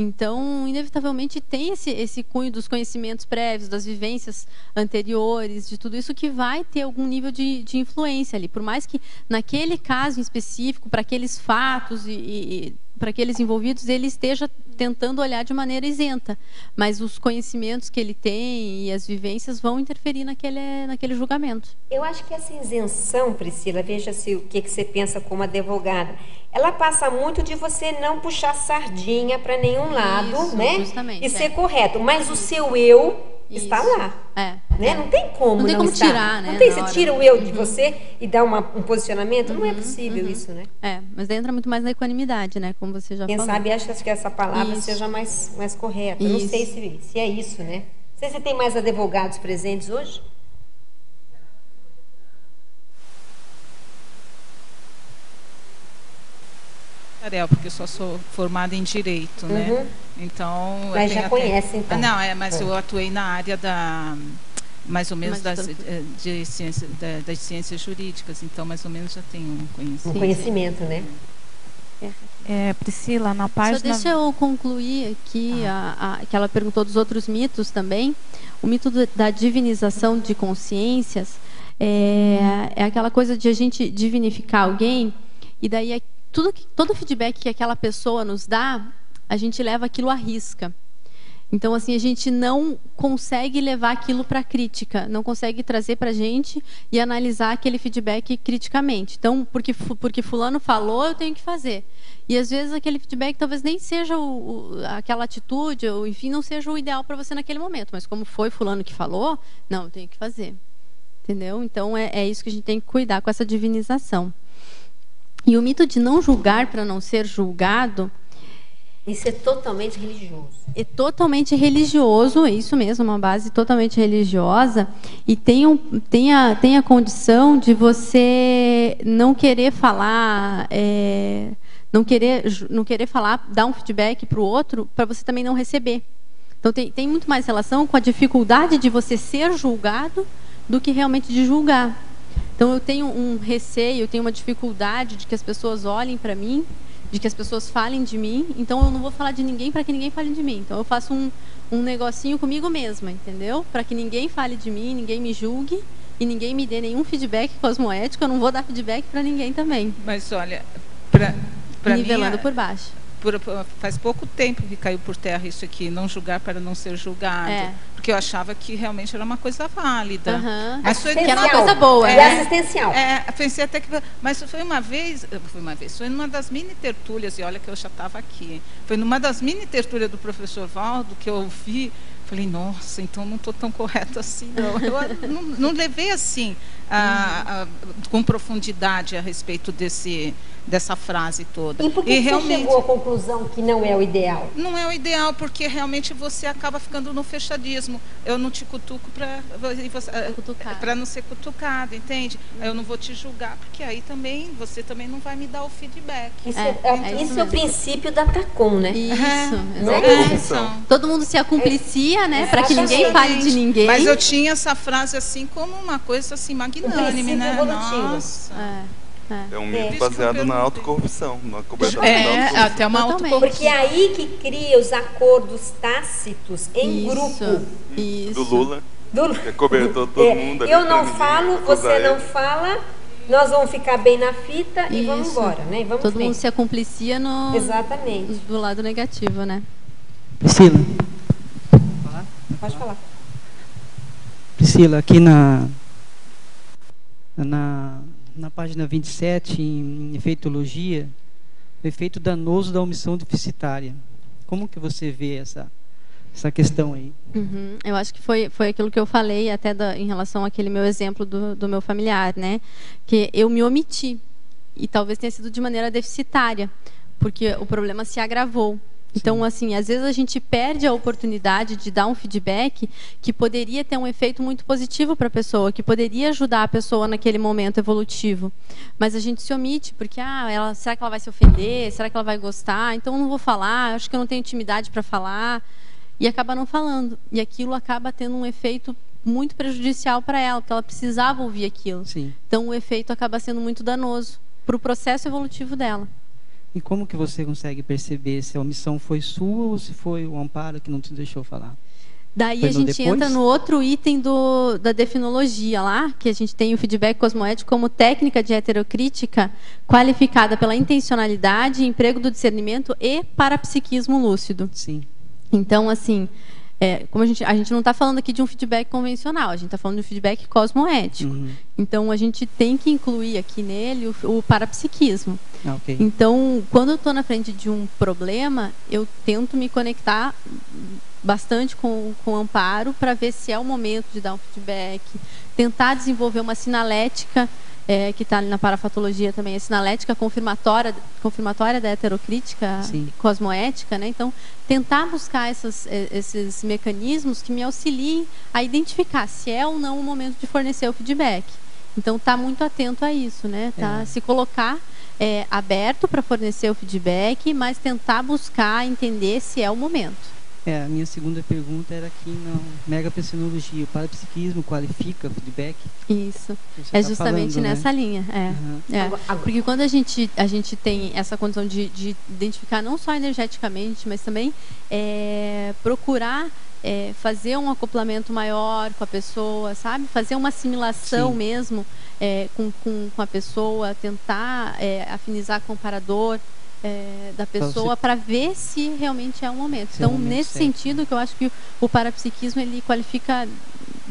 Então, inevitavelmente, tem esse cunho dos conhecimentos prévios, das vivências anteriores, de tudo isso que vai ter algum nível de influência ali. Por mais que, naquele caso em específico, para aqueles fatos e para aqueles envolvidos, ele esteja tentando olhar de maneira isenta. Mas os conhecimentos que ele tem e as vivências vão interferir naquele julgamento. Eu acho que essa isenção, Priscila, veja se o que você pensa como advogada, ela passa muito de você não puxar sardinha para nenhum lado, né? Justamente, e ser correto. Mas o seu eu está lá. Né? Não tem como tirar, né? Não você tira o eu de você e dá um posicionamento. Não é possível isso, né? Mas entra muito mais na equanimidade, né? Como você já falou. Quem sabe acha que essa palavra seja mais correta. Não sei se é isso, né? Não sei se tem mais advogados presentes hoje. Porque eu só sou formada em Direito, né? Então... Mas já conhece, então. Não, mas eu atuei na área mais ou menos das ciências jurídicas, então mais ou menos já tenho um conhecimento. Um conhecimento, né? Priscila, na página... Só deixa eu concluir aqui, que ela perguntou dos outros mitos também. O mito da divinização de consciências é aquela coisa de a gente divinificar alguém, e daí todo feedback que aquela pessoa nos dá, a gente leva aquilo à risca. Então, assim, a gente não consegue levar aquilo para crítica, não consegue trazer para a gente e analisar aquele feedback criticamente. Então, porque fulano falou, eu tenho que fazer. E, às vezes, aquele feedback talvez nem seja aquela atitude, ou, enfim, não seja o ideal para você naquele momento. Mas como foi fulano que falou, não, eu tenho que fazer. Entendeu? Então, é isso que a gente tem que cuidar com essa divinização. E o mito de não julgar para não ser julgado... Isso é totalmente religioso. É totalmente religioso, é isso mesmo, uma base totalmente religiosa. E tem a condição de você não querer falar, não querer falar, dar um feedback para o outro, para você também não receber. Então tem muito mais relação com a dificuldade de você ser julgado do que realmente de julgar. Então eu tenho um receio, eu tenho uma dificuldade de que as pessoas olhem para mim, de que as pessoas falem de mim, então eu não vou falar de ninguém para que ninguém fale de mim. Então eu faço um negocinho comigo mesma, entendeu? Para que ninguém fale de mim, ninguém me julgue e ninguém me dê nenhum feedback cosmoético, eu não vou dar feedback para ninguém também. Mas olha, para nivelando por baixo. Faz pouco tempo que caiu por terra isso aqui, não julgar para não ser julgado. Porque eu achava que realmente era uma coisa válida. Mas que era uma coisa boa. E assistencial. Pensei até que... Mas foi numa das mini tertúlias, e olha que eu já estava aqui. Foi numa das mini tertúlias do professor Valdo que eu ouvi. Falei, nossa, então não estou tão correta assim, não. Eu não levei assim, com profundidade a respeito dessa frase toda. E por que você chegou à conclusão que não é o ideal? Não é o ideal, porque realmente você acaba ficando no fechadismo. Eu não te cutuco para não ser cutucado, entende? Eu não vou te julgar, porque aí também você também não vai me dar o feedback. Isso é o princípio da TACOM, né? Isso. Todo mundo se acumplicia, né? Para que ninguém fale de ninguém. Mas eu tinha essa frase assim como uma coisa assim magnânime, né? Nossa. É um mito baseado na autocorrupção, na cobertura até uma autocorrupção. Porque é aí que cria os acordos tácitos em grupo. Isso. Do Lula. Que cobertou todo mundo. Eu não falo, você não fala, nós vamos ficar bem na fita e vamos embora, né? Vamos todo mundo se acumplicia Exatamente. Do lado negativo, né? Priscila. Pode falar. Priscila, aqui na página 27, em efeitologia, o efeito danoso da omissão deficitária. Como que você vê essa questão aí? Eu acho que foi aquilo que eu falei até em relação àquele meu exemplo do meu familiar, né? Que eu me omiti, e talvez tenha sido de maneira deficitária, porque o problema se agravou. Então, assim, às vezes a gente perde a oportunidade de dar um feedback que poderia ter um efeito muito positivo para a pessoa, que poderia ajudar a pessoa naquele momento evolutivo. Mas a gente se omite, porque, será que ela vai se ofender? Será que ela vai gostar? Então, eu não vou falar, acho que eu não tenho intimidade para falar. E acaba não falando. E aquilo acaba tendo um efeito muito prejudicial para ela, porque ela precisava ouvir aquilo. Sim. Então, o efeito acaba sendo muito danoso para o processo evolutivo dela. E como que você consegue perceber se a omissão foi sua ou se foi o amparo que não te deixou falar? Daí a gente entra no outro item da definologia lá, que a gente tem o feedback cosmoético como técnica de heterocrítica qualificada pela intencionalidade, emprego do discernimento e parapsiquismo lúcido. Sim. Então, assim, como a gente não está falando aqui de um feedback convencional, a gente está falando de um feedback cosmoético. Então, a gente tem que incluir aqui nele o parapsiquismo. Okay. Então, quando eu estou na frente de um problema, eu tento me conectar bastante com o amparo para ver se é o momento de dar um feedback, tentar desenvolver uma sinalética, que está na parafatologia também, a sinalética confirmatória da heterocrítica cosmoética, né? Então, tentar buscar esses mecanismos que me auxiliem a identificar se é ou não o momento de fornecer o feedback. Então, tá muito atento a isso, né? Se colocar aberto para fornecer o feedback, mas tentar buscar entender se é o momento. A minha segunda pergunta era aqui na megapensionologia. O parapsiquismo qualifica feedback? Isso. É justamente falando, nessa linha. Porque quando a gente tem essa condição de identificar não só energeticamente, mas também procurar fazer um acoplamento maior com a pessoa, sabe? Fazer uma assimilação mesmo com a pessoa, tentar afinizar com o comparador da pessoa para ver se realmente é um momento. Então, nesse sentido, que eu acho que o parapsiquismo ele qualifica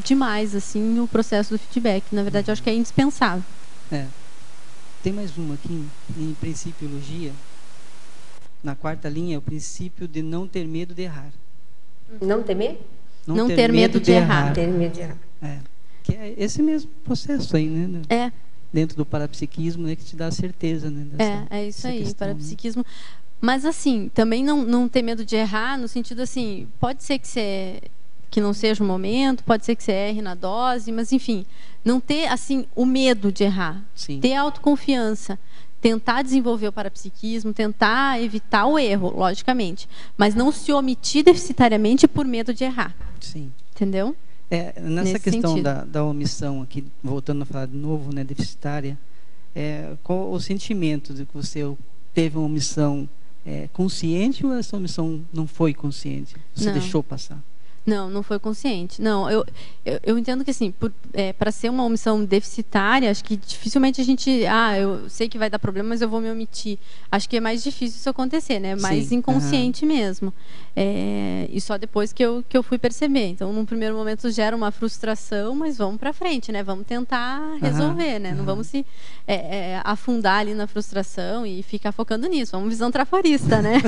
demais assim o processo do feedback. Na verdade, eu acho que é indispensável. Tem mais uma aqui em Principiologia. Na quarta linha é o princípio de não ter medo de errar. Não temer? Não ter medo de errar. Ter medo de errar. Que é esse mesmo processo aí, né? Dentro do parapsiquismo, né, que te dá a certeza, né? É isso aí, questão, parapsiquismo. Né? Mas assim, também não ter medo de errar, no sentido assim, pode ser que não seja o momento, pode ser que você erre na dose, mas enfim, não ter assim o medo de errar, ter autoconfiança, tentar desenvolver o parapsiquismo, tentar evitar o erro, logicamente, mas não se omitir deficitariamente por medo de errar. Sim. Entendeu? Nessa questão da omissão aqui, voltando a falar de novo, né, deficitária, qual o sentimento de que você teve uma omissão consciente ou essa omissão não foi consciente? Você deixou passar? Não foi consciente. Não, eu entendo que assim, para ser uma omissão deficitária, acho que dificilmente a gente, eu sei que vai dar problema, mas eu vou me omitir. Acho que é mais difícil isso acontecer, né? Mais inconsciente mesmo. E só depois que eu fui perceber. Então, num primeiro momento gera uma frustração, mas vamos para frente, né? Vamos tentar resolver, né? Não vamos se afundar ali na frustração e ficar focando nisso. Vamos visão traforista, né?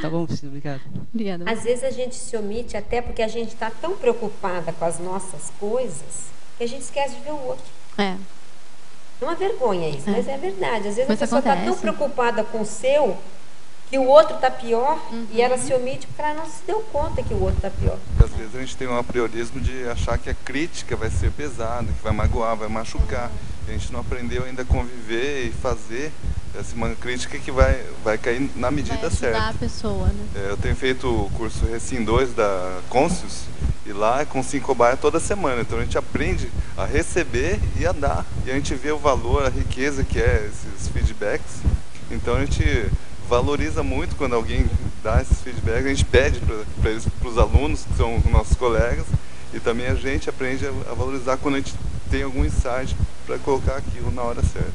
Tá bom, Priscila, obrigado. Obrigada. Às vezes a gente se omite até porque a gente está tão preocupada com as nossas coisas que a gente esquece de ver o outro. É uma vergonha isso, mas é verdade. Às vezes a pessoa está tão preocupada com o seu que o outro está pior e ela se omite porque ela não se deu conta que o outro está pior. Às vezes a gente tem um apriorismo de achar que a crítica vai ser pesada, que vai magoar, vai machucar. A gente não aprendeu ainda a conviver e fazer uma crítica que vai cair na medida certa. A pessoa, né? Eu tenho feito o curso Recim 2 da Conscius e lá é com 5 cobaia toda semana. Então a gente aprende a receber e a dar. E a gente vê o valor, a riqueza que é esses feedbacks. Então a gente valoriza muito quando alguém dá esses feedbacks. A gente pede para os alunos, que são nossos colegas, e também a gente aprende a valorizar quando a gente tem algum insight para colocar aquilo na hora certa.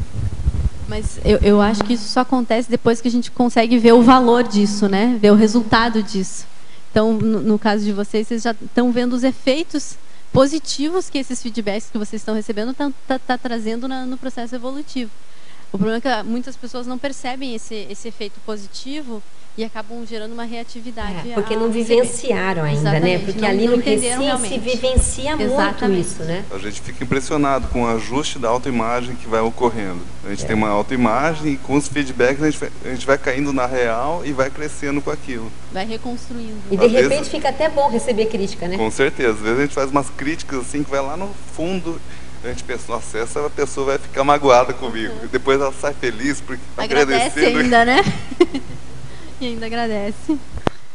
Mas eu acho que isso só acontece depois que a gente consegue ver o valor disso, né? Ver o resultado disso. Então, no caso de vocês já estão vendo os efeitos positivos que esses feedbacks que vocês estão recebendo tá trazendo no processo evolutivo. O problema é que muitas pessoas não percebem esse efeito positivo e acabam gerando uma reatividade. Porque não vivenciaram ainda, né? Porque ali no Recim se vivencia muito isso, né? A gente fica impressionado com o ajuste da autoimagem que vai ocorrendo. A gente tem uma autoimagem e com os feedbacks a gente vai caindo na real e vai crescendo com aquilo. Vai reconstruindo. E de repente fica até bom receber crítica, né? Com certeza. Às vezes a gente faz umas críticas assim que vai lá no fundo. A gente pensa, nossa, essa pessoa vai ficar magoada comigo. E depois ela sai feliz porque agradece ainda, né? E ainda agradece.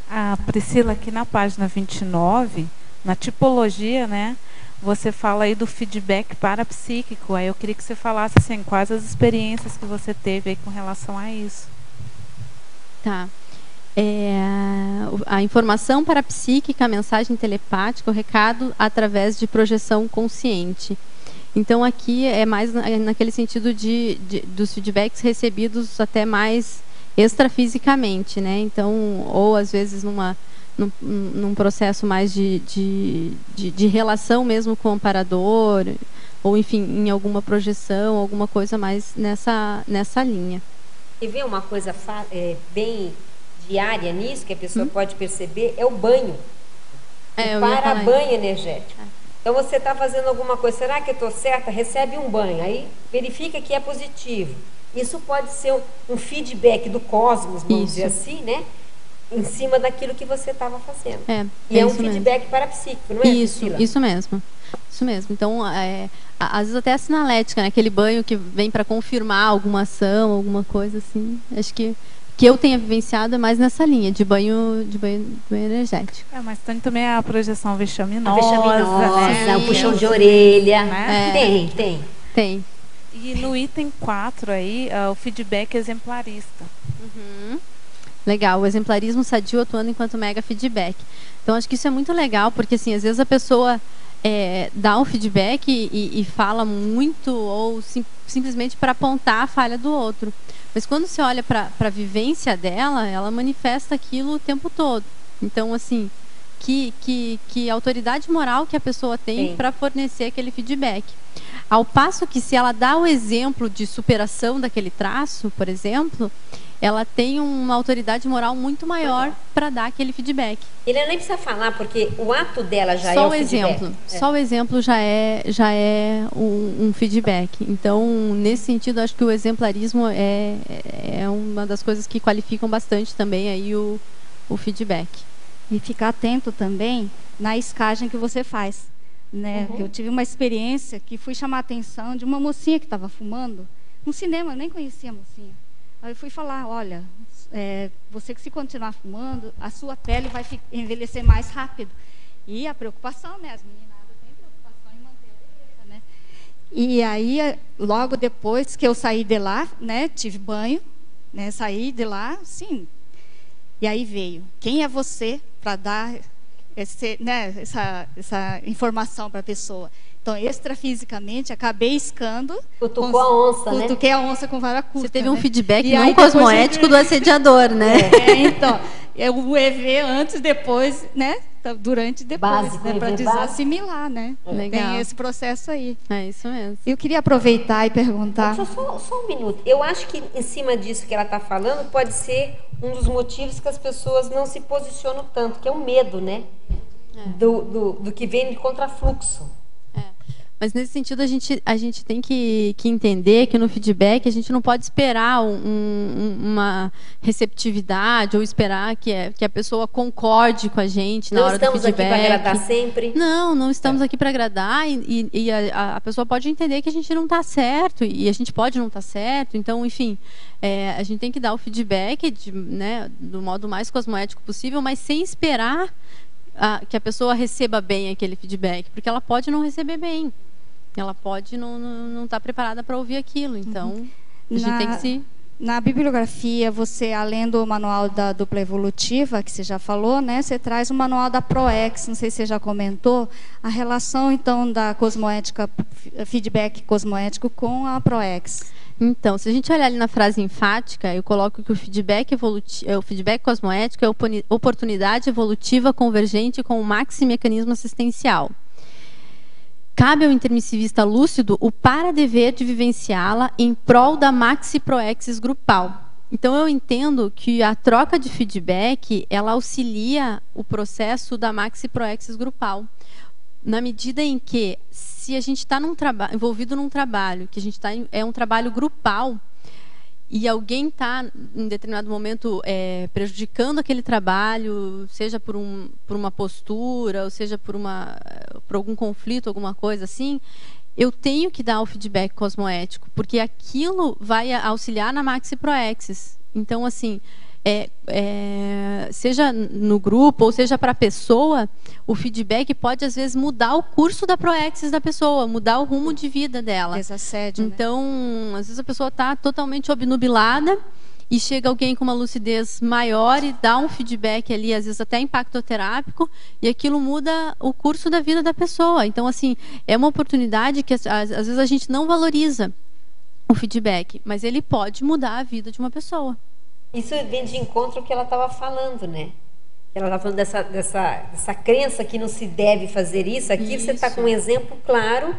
A Priscila, aqui na página 29, na tipologia, né, você fala aí do feedback parapsíquico. Aí eu queria que você falasse assim, quais as experiências que você teve aí com relação a isso. Tá. A informação parapsíquica, a mensagem telepática, o recado através de projeção consciente. Então aqui é mais naquele sentido dos feedbacks recebidos até mais extrafisicamente, né? Então, ou às vezes num processo mais de relação mesmo com o amparador, ou enfim, em alguma projeção, alguma coisa mais nessa linha. E vê uma coisa bem diária nisso, que a pessoa pode perceber, é o banho. O para-banho energético. Então você está fazendo alguma coisa, será que eu estou certa? Recebe um banho, aí verifica que é positivo. Isso pode ser um feedback do cosmos, vamos dizer assim, né? Em cima daquilo que você estava fazendo. E é um feedback parapsíquico, não é, Priscila? Isso mesmo. Isso mesmo. Então, às vezes até a sinalética, né? Aquele banho que vem para confirmar alguma ação, alguma coisa assim. Acho que que eu tenha vivenciado é mais nessa linha de banho energético. Mas tem também a projeção vexaminosa, né? O puxão de orelha. Né? Tem. E no item 4 aí, o feedback exemplarista. Legal, o exemplarismo sadio atuando enquanto mega feedback. Então, acho que isso é muito legal, porque assim, às vezes a pessoa dá um feedback e fala muito, ou simplesmente para apontar a falha do outro. Mas quando você olha para a vivência dela, ela manifesta aquilo o tempo todo. Então, assim, que autoridade moral que a pessoa tem para fornecer aquele feedback. Ao passo que, se ela dá o exemplo de superação daquele traço, por exemplo, ela tem uma autoridade moral muito maior para dar aquele feedback. Ele nem precisa falar, porque o ato dela já só é o exemplo. feedback. Só o exemplo já é um feedback. Então, nesse sentido, acho que o exemplarismo é uma das coisas que qualificam bastante também aí o feedback. E ficar atento também na escagem que você faz. Né? Eu tive uma experiência que fui chamar a atenção de uma mocinha que estava fumando no cinema, eu nem conhecia a mocinha. Aí eu fui falar, olha, você que se continuar fumando, a sua pele vai envelhecer mais rápido. E a preocupação, né? As meninadas têm preocupação em manter a beleza, né? E aí, logo depois que eu saí de lá, né? Tive banho, né? Saí de lá, sim. E aí veio, quem é você para dar essa informação para a pessoa? Então, extrafisicamente, acabei iscando. Cutucou a onça, né? Cutuquei a onça com vara curta. Você teve um feedback e não cosmoético do assediador, né? Então, o EV antes, depois, né? Durante e depois, né? Para desassimilar, né? Legal. Tem esse processo aí. É isso mesmo. Eu queria aproveitar e perguntar. Só um minuto. Eu acho que em cima disso que ela está falando, pode ser um dos motivos que as pessoas não se posicionam tanto, que é o medo, né? Do que vem de contrafluxo. Mas nesse sentido a gente tem que entender que no feedback a gente não pode esperar uma receptividade ou esperar que a pessoa concorde com a gente na hora do feedback. Não estamos aqui para agradar sempre. Não estamos aqui para agradar e a pessoa pode entender que a gente não está certo e a gente pode não estar certo. Então, enfim, a gente tem que dar o feedback né, do modo mais cosmoético possível, mas sem esperar que a pessoa receba bem aquele feedback, porque ela pode não receber bem. Ela pode não estar preparada para ouvir aquilo. Então, a gente tem que se... Na bibliografia, você, além do manual da dupla evolutiva, que você já falou, né, você traz o manual da ProEx, não sei se você já comentou, a relação, então, da cosmoética, feedback cosmoético com a ProEx. Então, se a gente olhar ali na frase enfática, eu coloco que o feedback cosmoético é oportunidade evolutiva convergente com o maximecanismo assistencial. Cabe ao intermissivista lúcido o para-dever de vivenciá-la em prol da maxi-proexis grupal. Então, eu entendo que a troca de feedback, ela auxilia o processo da maxi-proexis grupal. Na medida em que, se a gente está envolvido num trabalho, que a gente é um trabalho grupal, e alguém está, em determinado momento, prejudicando aquele trabalho, seja por uma postura, ou seja por algum conflito, alguma coisa assim, eu tenho que dar o feedback cosmoético, porque aquilo vai auxiliar na maxi-proexis. Então, assim, seja no grupo ou seja para a pessoa, o feedback pode às vezes mudar o curso da proexis da pessoa, mudar o rumo de vida dela. Desassédio, então, né? Às vezes a pessoa está totalmente obnubilada e chega alguém com uma lucidez maior e dá um feedback ali, às vezes até impactoterápico, e aquilo muda o curso da vida da pessoa. Então, assim, é uma oportunidade que às vezes a gente não valoriza o feedback, mas ele pode mudar a vida de uma pessoa. Isso vem de encontro ao que ela estava falando, né? Ela estava falando dessa crença que não se deve fazer isso. Aqui você está com um exemplo claro,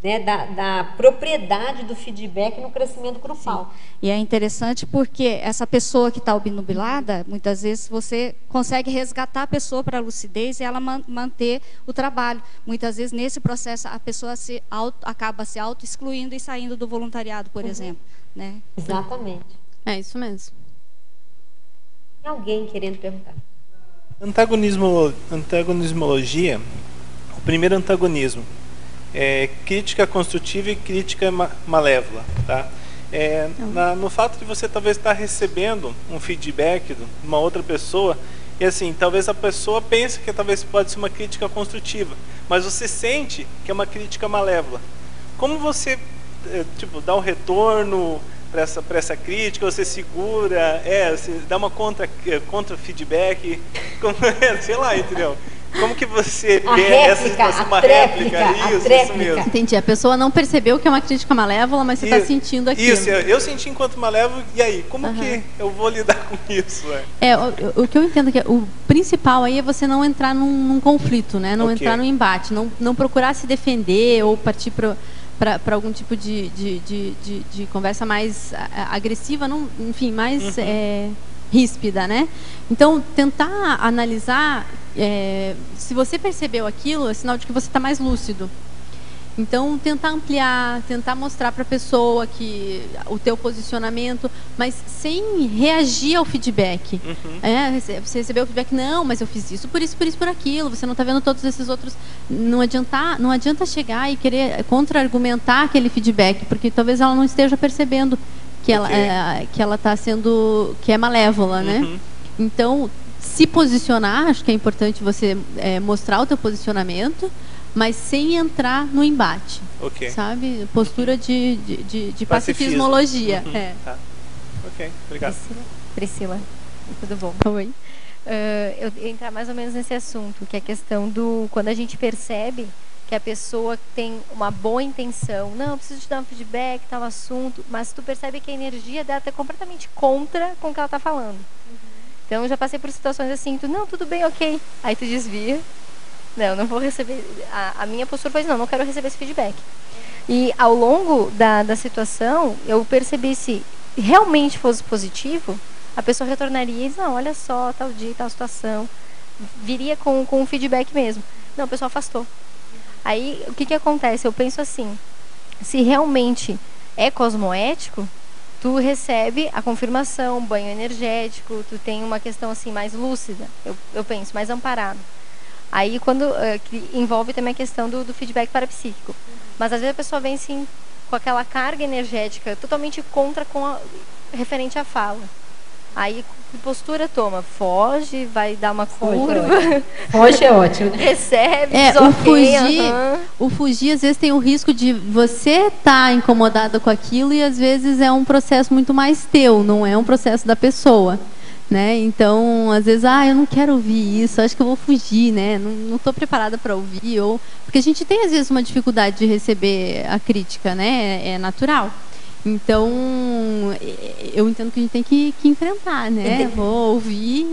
né, da propriedade do feedback no crescimento grupal. Sim. E é interessante porque essa pessoa que está obnubilada, muitas vezes você consegue resgatar a pessoa para a lucidez e ela manter o trabalho. Muitas vezes, nesse processo, a pessoa acaba se auto-excluindo e saindo do voluntariado, por exemplo. Né? Exatamente. É isso mesmo. Tem alguém querendo perguntar? Antagonismologia, o primeiro antagonismo é crítica construtiva e crítica malévola, tá? no fato de você talvez estar recebendo um feedback de uma outra pessoa, e assim, talvez a pessoa pense que talvez pode ser uma crítica construtiva, mas você sente que é uma crítica malévola. Como você dá um retorno para essa crítica? Você segura, você dá uma contra feedback, sei lá, entendeu? Como que você vê essa situação, uma réplica? Isso mesmo. Entendi. A pessoa não percebeu que é uma crítica malévola, mas você está sentindo aquilo. Isso, eu senti enquanto malévolo, e aí? Como que eu vou lidar com isso? O que eu entendo que o principal aí é você não entrar num conflito, né? Não entrar num embate, não procurar se defender ou partir para algum tipo de conversa mais agressiva, enfim, mais ríspida, né? Então, tentar analisar, se você percebeu aquilo, é sinal de que você está mais lúcido. Então, tentar ampliar, tentar mostrar para a pessoa que o teu posicionamento, mas sem reagir ao feedback. Você recebeu o feedback, não, mas eu fiz isso, por aquilo, você não está vendo todos esses outros. Não adianta chegar e querer contra-argumentar aquele feedback, porque talvez ela não esteja percebendo que ela está sendo, que é malévola, né? Então, se posicionar, acho que é importante você mostrar o teu posicionamento, mas sem entrar no embate, sabe? Postura de pacifismologia. Tá. Ok, obrigado. Priscila, tudo bom? Oi. Eu entrar mais ou menos nesse assunto, que é a questão do quando a gente percebe que a pessoa tem uma boa intenção, não, eu preciso te dar um feedback, tal assunto, mas tu percebe que a energia dela está completamente contra com o que ela está falando. Então, eu já passei por situações assim, não, tudo bem, ok. Aí tu desvia. Não vou receber. A minha postura foi não quero receber esse feedback. E ao longo da situação, eu percebi se realmente fosse positivo, a pessoa retornaria e diz, não, olha só, tal dia, tal situação. Viria com um feedback mesmo. Não, a pessoa afastou. Aí, o que acontece? Eu penso assim, se realmente é cosmoético, tu recebe a confirmação, banho energético, tu tem uma questão assim mais lúcida, eu penso, mais amparado. Aí quando que envolve também a questão do feedback parapsíquico. Mas às vezes a pessoa vem assim com aquela carga energética totalmente contra referente à fala. Aí que postura toma? Foge, vai dar uma curva. Foge é ótimo. Recebe, o fugir às vezes tem o risco de você estar incomodada com aquilo e às vezes é um processo muito mais teu, não é um processo da pessoa. Né? Então, às vezes, eu não quero ouvir isso, acho que eu vou fugir, né? Não estou preparada para ouvir, porque a gente tem às vezes uma dificuldade de receber a crítica, né? É natural. Então, eu entendo que a gente tem que enfrentar, né? Vou ouvir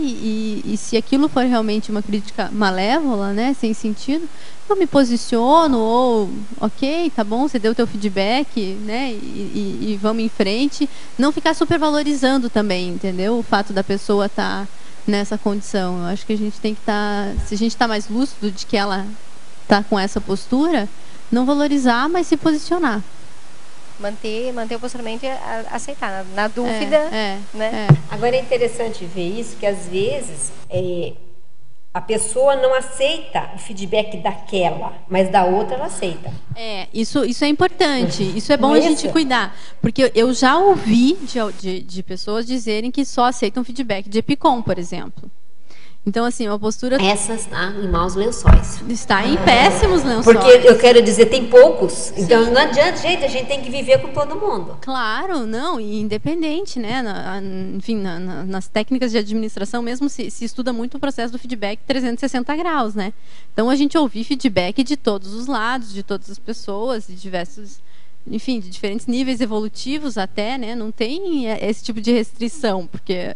e se aquilo for realmente uma crítica malévola, né? Sem sentido, eu me posiciono ou, ok, tá bom, você deu o teu feedback, né? E vamos em frente. Não ficar supervalorizando também, entendeu? O fato da pessoa estar nessa condição. Eu acho que a gente tem que estar, se a gente está mais lúcido de que ela está com essa postura, não valorizar, mas se posicionar. Manter o posicionamento e aceitar, na dúvida, né? Agora é interessante ver isso, que às vezes a pessoa não aceita o feedback daquela, mas da outra ela aceita. Isso é importante, isso é bom a gente cuidar, porque eu já ouvi de pessoas dizerem que só aceitam feedback de EPICOM, por exemplo. Então, assim, uma postura... Essa está em maus lençóis. Está em péssimos lençóis. Porque, eu quero dizer, tem poucos. Sim. Então, não adianta, gente, a gente tem que viver com todo mundo. Claro, não, e independente, né? Enfim, nas técnicas de administração mesmo se estuda muito o processo do feedback 360 graus, né? Então, a gente ouve feedback de todos os lados, de todas as pessoas, de diversos... Enfim, de diferentes níveis evolutivos até, né? Não tem esse tipo de restrição, porque...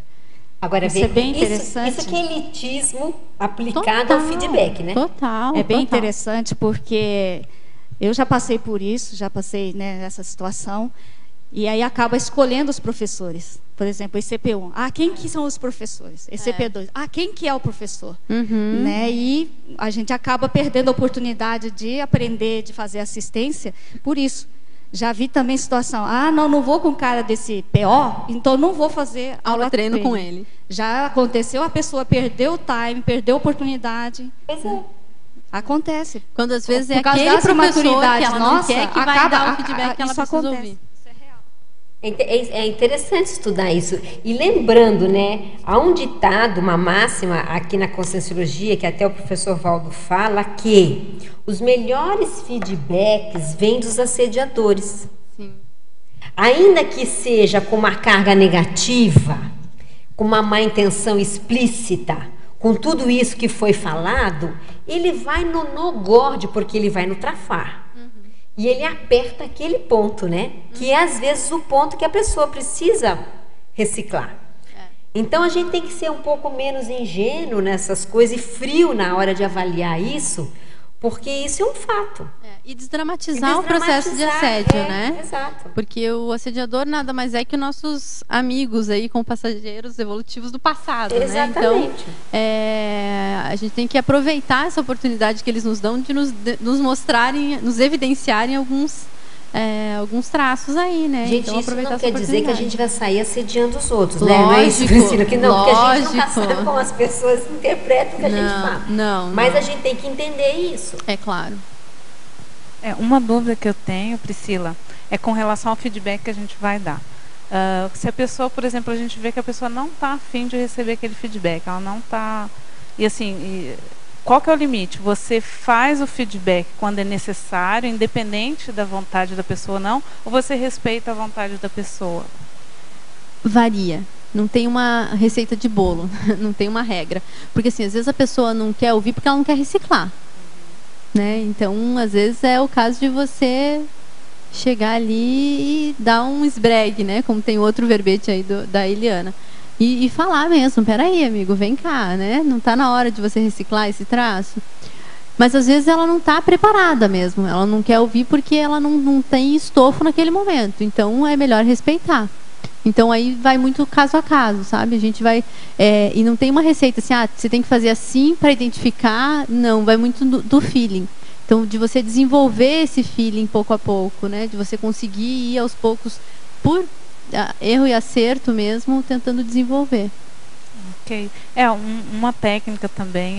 Agora, isso é bem interessante. Isso que é elitismo aplicado ao feedback, né? Total. É bem interessante porque eu já passei por isso, nessa situação, e aí acaba escolhendo os professores. Por exemplo, ECP1. Quem que são os professores? ECP2. Quem que é o professor? Né? E a gente acaba perdendo a oportunidade de aprender, de fazer assistência por isso. Já vi também situação, não vou com o cara desse PO, então não vou fazer aula treino com ele. Já aconteceu, a pessoa perdeu o time, perdeu a oportunidade. Pois é. Acontece. Quando às vezes é aquele professor que ela não quer que vai dar o feedback que ela precisa ouvir. Isso é real. É interessante estudar isso. E lembrando, né, há um ditado, uma máxima aqui na Conscienciologia, que até o professor Valdo fala, que os melhores feedbacks vêm dos assediadores. Sim. Ainda que seja com uma carga negativa, com uma má intenção explícita, com tudo isso que foi falado, ele vai no no-gorde, porque ele vai no trafar. E ele aperta aquele ponto, né? Que é às vezes o ponto que a pessoa precisa reciclar. Então a gente tem que ser um pouco menos ingênuo nessas coisas e frio na hora de avaliar isso, porque isso é um fato. E desdramatizar o processo de assédio, né? Exato. Porque o assediador nada mais é que os nossos amigos aí com passageiros evolutivos do passado, exatamente, né? Então, a gente tem que aproveitar essa oportunidade que eles nos dão de nos mostrarem, nos evidenciarem alguns traços aí, né? Gente, então, isso não quer dizer que a gente vai sair assediando os outros, lógico, né? Não é isso, Priscila? Que não, lógico. Porque a gente nunca sabe como as pessoas interpretam o que a gente fala. Mas a gente tem que entender isso. É claro. Uma dúvida que eu tenho, Priscila, é com relação ao feedback que a gente vai dar. Se a pessoa, por exemplo, a gente vê que a pessoa não está afim de receber aquele feedback, ela não está... E assim, qual que é o limite? Você faz o feedback quando é necessário, independente da vontade da pessoa ou não, ou você respeita a vontade da pessoa? Varia. Não tem uma receita de bolo, não tem uma regra. Porque assim, às vezes a pessoa não quer ouvir porque ela não quer reciclar. Né? Então, às vezes é o caso de você chegar ali e dar um esbregue, né? Como tem outro verbete aí da Eliana. E falar mesmo, peraí, amigo, vem cá, né? Não está na hora de você reciclar esse traço. Mas às vezes ela não está preparada mesmo. Ela não quer ouvir porque ela não tem estofo naquele momento. Então é melhor respeitar. Então aí vai muito caso a caso, sabe? A gente vai... e não tem uma receita assim, você tem que fazer assim para identificar. Não, vai muito do feeling. Então, de você desenvolver esse feeling pouco a pouco, né? De você conseguir ir aos poucos, por erro e acerto mesmo, tentando desenvolver. Ok. Uma técnica também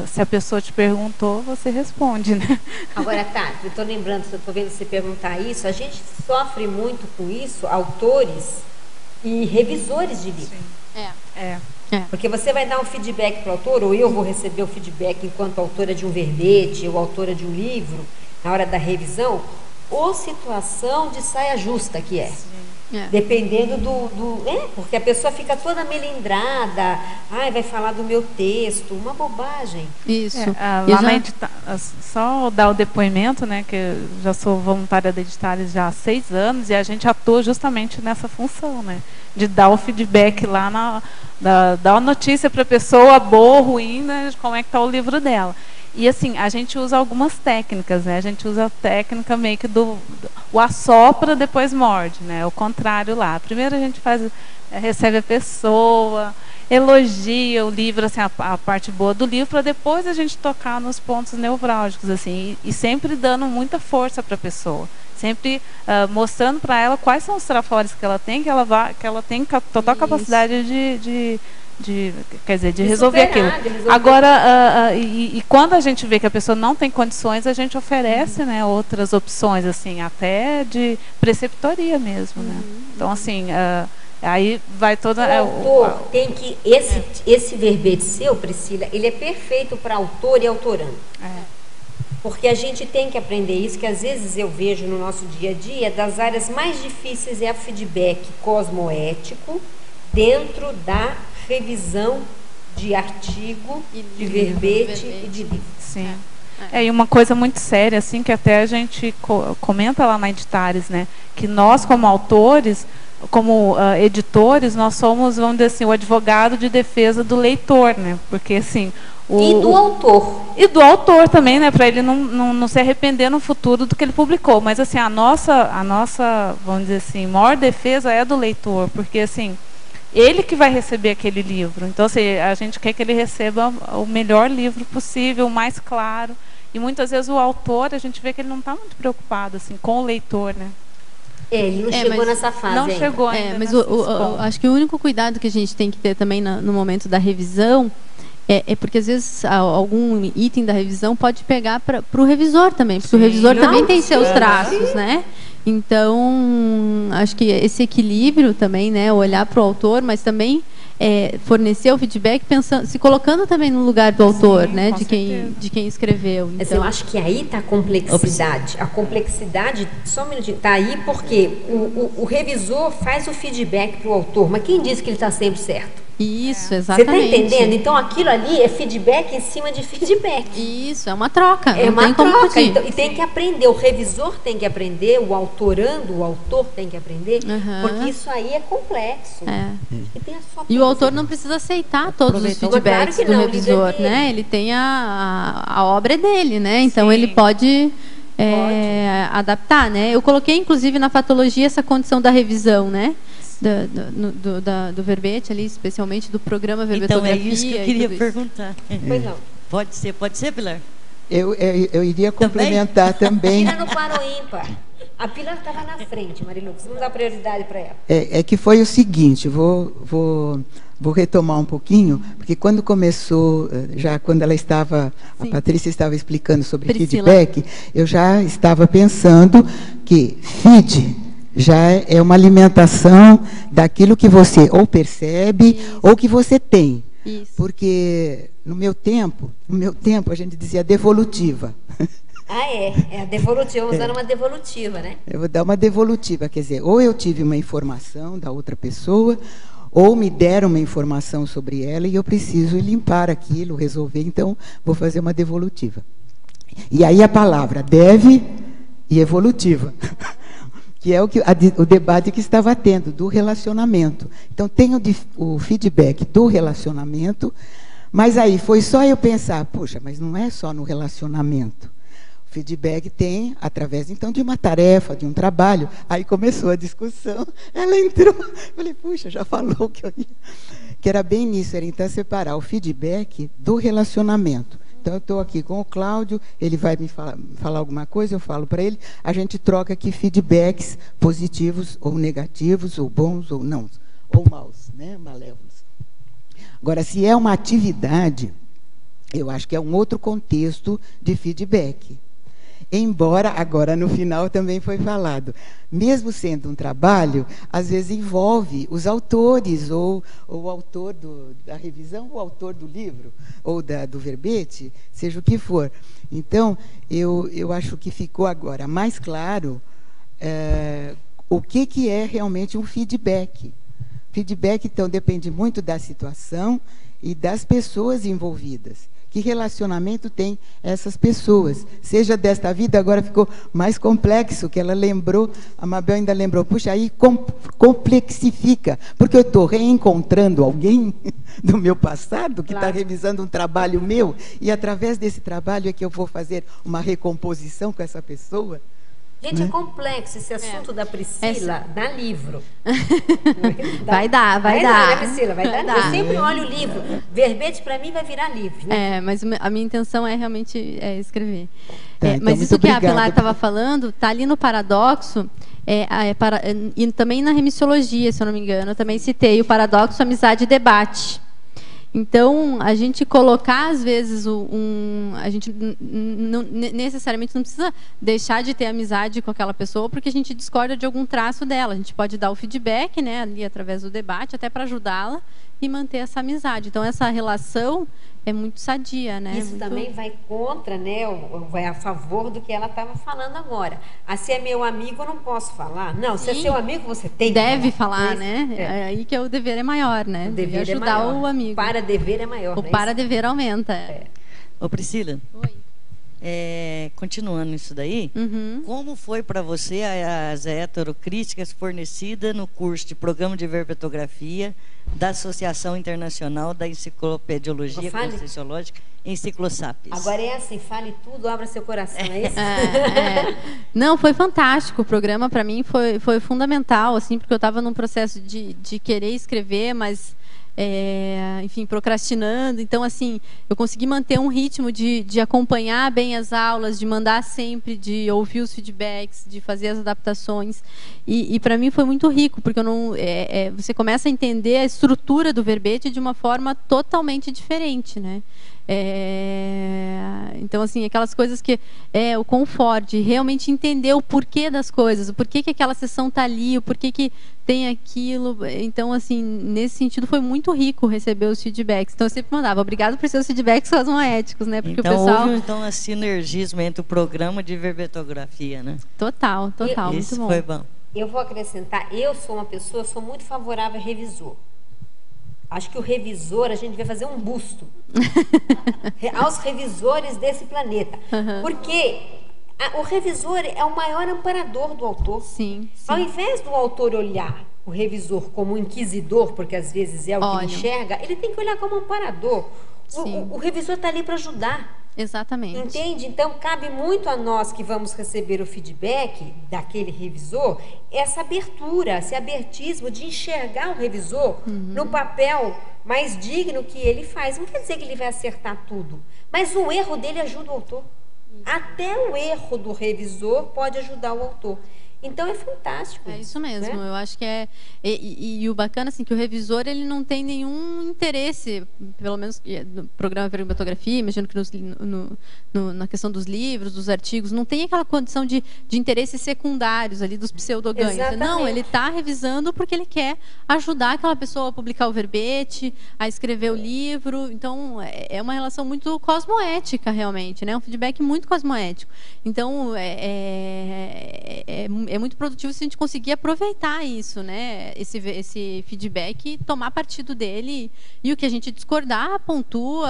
se a pessoa te perguntou, você responde, né? Agora, tá, eu estou lembrando, eu estou vendo você perguntar isso, a gente sofre muito com isso, autores e revisores de livro. Porque você vai dar um feedback para o autor, ou eu vou receber o feedback enquanto autora de um verbete, ou autora de um livro, na hora da revisão, ou situação de saia justa que é. Dependendo porque a pessoa fica toda melindrada, vai falar do meu texto, uma bobagem. Isso. Só dar o depoimento, né, que eu já sou voluntária da Editares já há 6 anos, e a gente atua justamente nessa função, né, de dar o feedback lá, dar a notícia para a pessoa, boa ou ruim, né, de como é que está o livro dela. E assim, a gente usa algumas técnicas, né? A gente usa a técnica meio que o assopra, depois morde, né? O contrário lá. Primeiro a gente recebe a pessoa, elogia o livro, assim, a parte boa do livro, para depois a gente tocar nos pontos nevrálgicos, assim, e sempre dando muita força para a pessoa. Sempre mostrando para ela quais são os trafores que ela tem, que ela tem total capacidade de resolver aquilo. Agora, e quando a gente vê que a pessoa não tem condições, a gente oferece, né, outras opções, assim, até de preceptoria mesmo, né? Então, assim, aí vai toda... O autor tem que... Esse verbete seu, Priscila, ele é perfeito para autor e autorando. Porque a gente tem que aprender isso, que às vezes eu vejo no nosso dia a dia, das áreas mais difíceis é o feedback cosmoético dentro da revisão de artigo, de verbete e de livro. Sim. E uma coisa muito séria, assim, que até a gente comenta lá na Editares, né? Que nós, como autores, como editores, nós somos, vamos dizer assim, o advogado de defesa do leitor, né? Porque, assim... E do autor. E do autor também, né? Para ele não se arrepender no futuro do que ele publicou. Mas, assim, a nossa, vamos dizer assim, maior defesa é do leitor, porque, assim... Ele que vai receber aquele livro. Então, assim, a gente quer que ele receba o melhor livro possível, o mais claro. E muitas vezes o autor, a gente vê que ele não está muito preocupado assim, com o leitor, né? Ele não chegou nessa fase. Não chegou ainda. Mas acho que o único cuidado que a gente tem que ter também no momento da revisão é porque às vezes algum item da revisão pode pegar para o revisor também. Porque o revisor também tem seus traços, né? Então, acho que esse equilíbrio também, né, olhar para o autor, mas também fornecer o feedback pensando, se colocando também no lugar do autor, né, de quem escreveu. Então, eu acho que aí está a complexidade. A complexidade, só um minutinho, está aí porque o revisor faz o feedback para o autor, mas quem diz que ele está sempre certo? Isso, exatamente. Você está entendendo? Então, aquilo ali é feedback em cima de feedback. Isso, é uma troca. É uma troca. Então, e tem que aprender. O revisor tem que aprender, o autorando, o autor tem que aprender, porque isso aí é complexo. E o autor não precisa aceitar todos os feedbacks do revisor, né? Ele tem a obra dele, né? Então, ele pode adaptar, né? Eu coloquei, inclusive, na fatologia essa condição da revisão, né? Do verbete ali, especialmente do programa verbetografia. Então, é isso que eu queria perguntar. Pois não. Pode ser, Pilar? Eu iria complementar também. Tira no par ou ímpar. A Pilar estava na frente, Marilu, você não dá prioridade para ela. É que foi o seguinte, vou retomar um pouquinho, porque quando começou, já quando ela estava, a Patrícia estava explicando sobre feedback, eu já estava pensando que feed já é uma alimentação daquilo que você ou percebe ou que você tem. Isso. Porque no meu tempo a gente dizia devolutiva. É a devolutiva, vamos dar uma devolutiva, né? Eu vou dar uma devolutiva, quer dizer, ou eu tive uma informação da outra pessoa, ou me deram uma informação sobre ela e eu preciso limpar aquilo, resolver, então vou fazer uma devolutiva. E aí a palavra deve e evolutiva. Que é o debate que estava tendo, do relacionamento. Então, tem o feedback do relacionamento, mas aí foi só eu pensar, puxa, mas não é só no relacionamento. O feedback tem, através, então, de uma tarefa, de um trabalho. Aí começou a discussão, ela entrou, falei, puxa, já falou que eu ia... Que era bem nisso, era então separar o feedback do relacionamento. Então, eu estou aqui com o Cláudio, ele vai me falar alguma coisa, eu falo para ele, a gente troca aqui feedbacks positivos ou negativos, ou bons ou não, ou maus, né, malévolos. Agora, se é uma atividade, eu acho que é um outro contexto de feedback. Embora, agora no final também foi falado, mesmo sendo um trabalho, às vezes envolve os autores, ou o autor da revisão, ou o autor do livro, ou do verbete, seja o que for. Então, eu acho que ficou agora mais claro o que é realmente um feedback. Feedback, então, depende muito da situação e das pessoas envolvidas. Que relacionamento tem essas pessoas? Seja desta vida, agora ficou mais complexo, que ela lembrou, a Mabel ainda lembrou, puxa, aí complexifica, porque eu estou reencontrando alguém do meu passado, que está revisando um trabalho meu, e através desse trabalho é que eu vou fazer uma recomposição com essa pessoa. Gente, é complexo esse assunto da Priscila, dá livro. Vai dar. Né, Priscila? Vai dar. Eu sempre olho o livro. Verbete, para mim, vai virar livro. Né? Mas a minha intenção é realmente escrever. Então, mas isso que a Pilar estava falando, está ali no paradoxo, e também na remissiologia, se eu não me engano, eu também citei o paradoxo amizade e debate. Então, a gente colocar, às vezes, a gente necessariamente não precisa deixar de ter amizade com aquela pessoa porque a gente discorda de algum traço dela. A gente pode dar o feedback, né, ali através do debate, até para ajudá-la e manter essa amizade. Então, essa relação é muito sadia, né? Isso também vai contra, né? Ou vai a favor do que ela estava falando agora. Se é meu amigo, eu não posso falar. Não, se é seu amigo, você tem que deve falar, né? É aí que o dever é maior, né? O dever ajudar é maior. O amigo. O para-dever é maior. O para-dever aumenta. Ô, Priscila. Oi. Continuando isso daí, como foi para você as heterocríticas fornecidas no curso de Programa de Verbetografia da Associação Internacional da Enciclopediologia Conscienciológica, Enciclosapiens? Agora é assim, fale tudo, abra seu coração, é isso? Não, foi fantástico. O programa, para mim, foi fundamental, assim, porque eu estava num processo de querer escrever, mas... enfim, procrastinando. Então, assim, eu consegui manter um ritmo de acompanhar bem as aulas, de mandar sempre, de ouvir os feedbacks, de fazer as adaptações. E para mim foi muito rico, porque você começa a entender a estrutura do verbete de uma forma totalmente diferente, né? Então, assim, aquelas coisas que o conforto, realmente entender o porquê das coisas, o porquê que aquela sessão está ali, o porquê que tem aquilo. Então, assim, nesse sentido, foi muito rico receber os feedbacks. Então, eu sempre mandava, obrigado por seus feedbacks cosmoéticos, né? Porque então, o pessoal... houve então a sinergismo entre o programa de verbetografia, né? Total, total, muito isso bom. Foi bom. Eu vou acrescentar, eu sou uma pessoa, sou muito favorável a revisor. Acho que o revisor, a gente devia fazer um busto aos revisores desse planeta. Porque o revisor é o maior amparador do autor. Sim, sim. Ao invés do autor olhar o revisor como um inquisidor, porque às vezes é o que ele enxerga, ele tem que olhar como amparador. O revisor está ali para ajudar. Exatamente. Entende? Então, cabe muito a nós que vamos receber o feedback daquele revisor, essa abertura, esse abertismo de enxergar o revisor no papel mais digno que ele faz. Não quer dizer que ele vai acertar tudo, mas o erro dele ajuda o autor. Até o erro do revisor pode ajudar o autor. Então é fantástico. É isso mesmo, né? Eu acho que e o bacana assim que o revisor ele não tem nenhum interesse, pelo menos no programa de verbetografia, imagino que na questão dos livros, dos artigos, não tem aquela condição de interesses secundários ali dos pseudoganhos. Não, ele está revisando porque ele quer ajudar aquela pessoa a publicar o verbete, a escrever o livro. Então é uma relação muito cosmoética realmente, né? Um feedback muito cosmoético. Então é muito produtivo se a gente conseguir aproveitar isso, né? Esse feedback e tomar partido dele. E o que a gente discordar, pontua.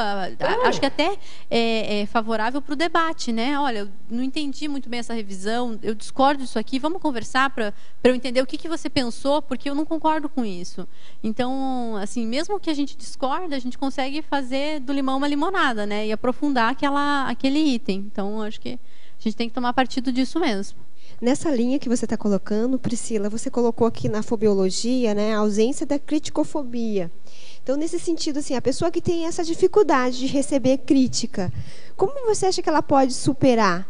Acho que até é favorável para o debate, né? Olha, eu não entendi muito bem essa revisão, eu discordo disso aqui, vamos conversar para eu entender o que você pensou, porque eu não concordo com isso. Então, assim, mesmo que a gente discorda, a gente consegue fazer do limão uma limonada, né? E aprofundar aquele item. Então, acho que a gente tem que tomar partido disso mesmo. Nessa linha que você está colocando, Priscila, você colocou aqui na fobiologia, né, a ausência da criticofobia. Então, nesse sentido, assim, a pessoa que tem essa dificuldade de receber crítica, como você acha que ela pode superar?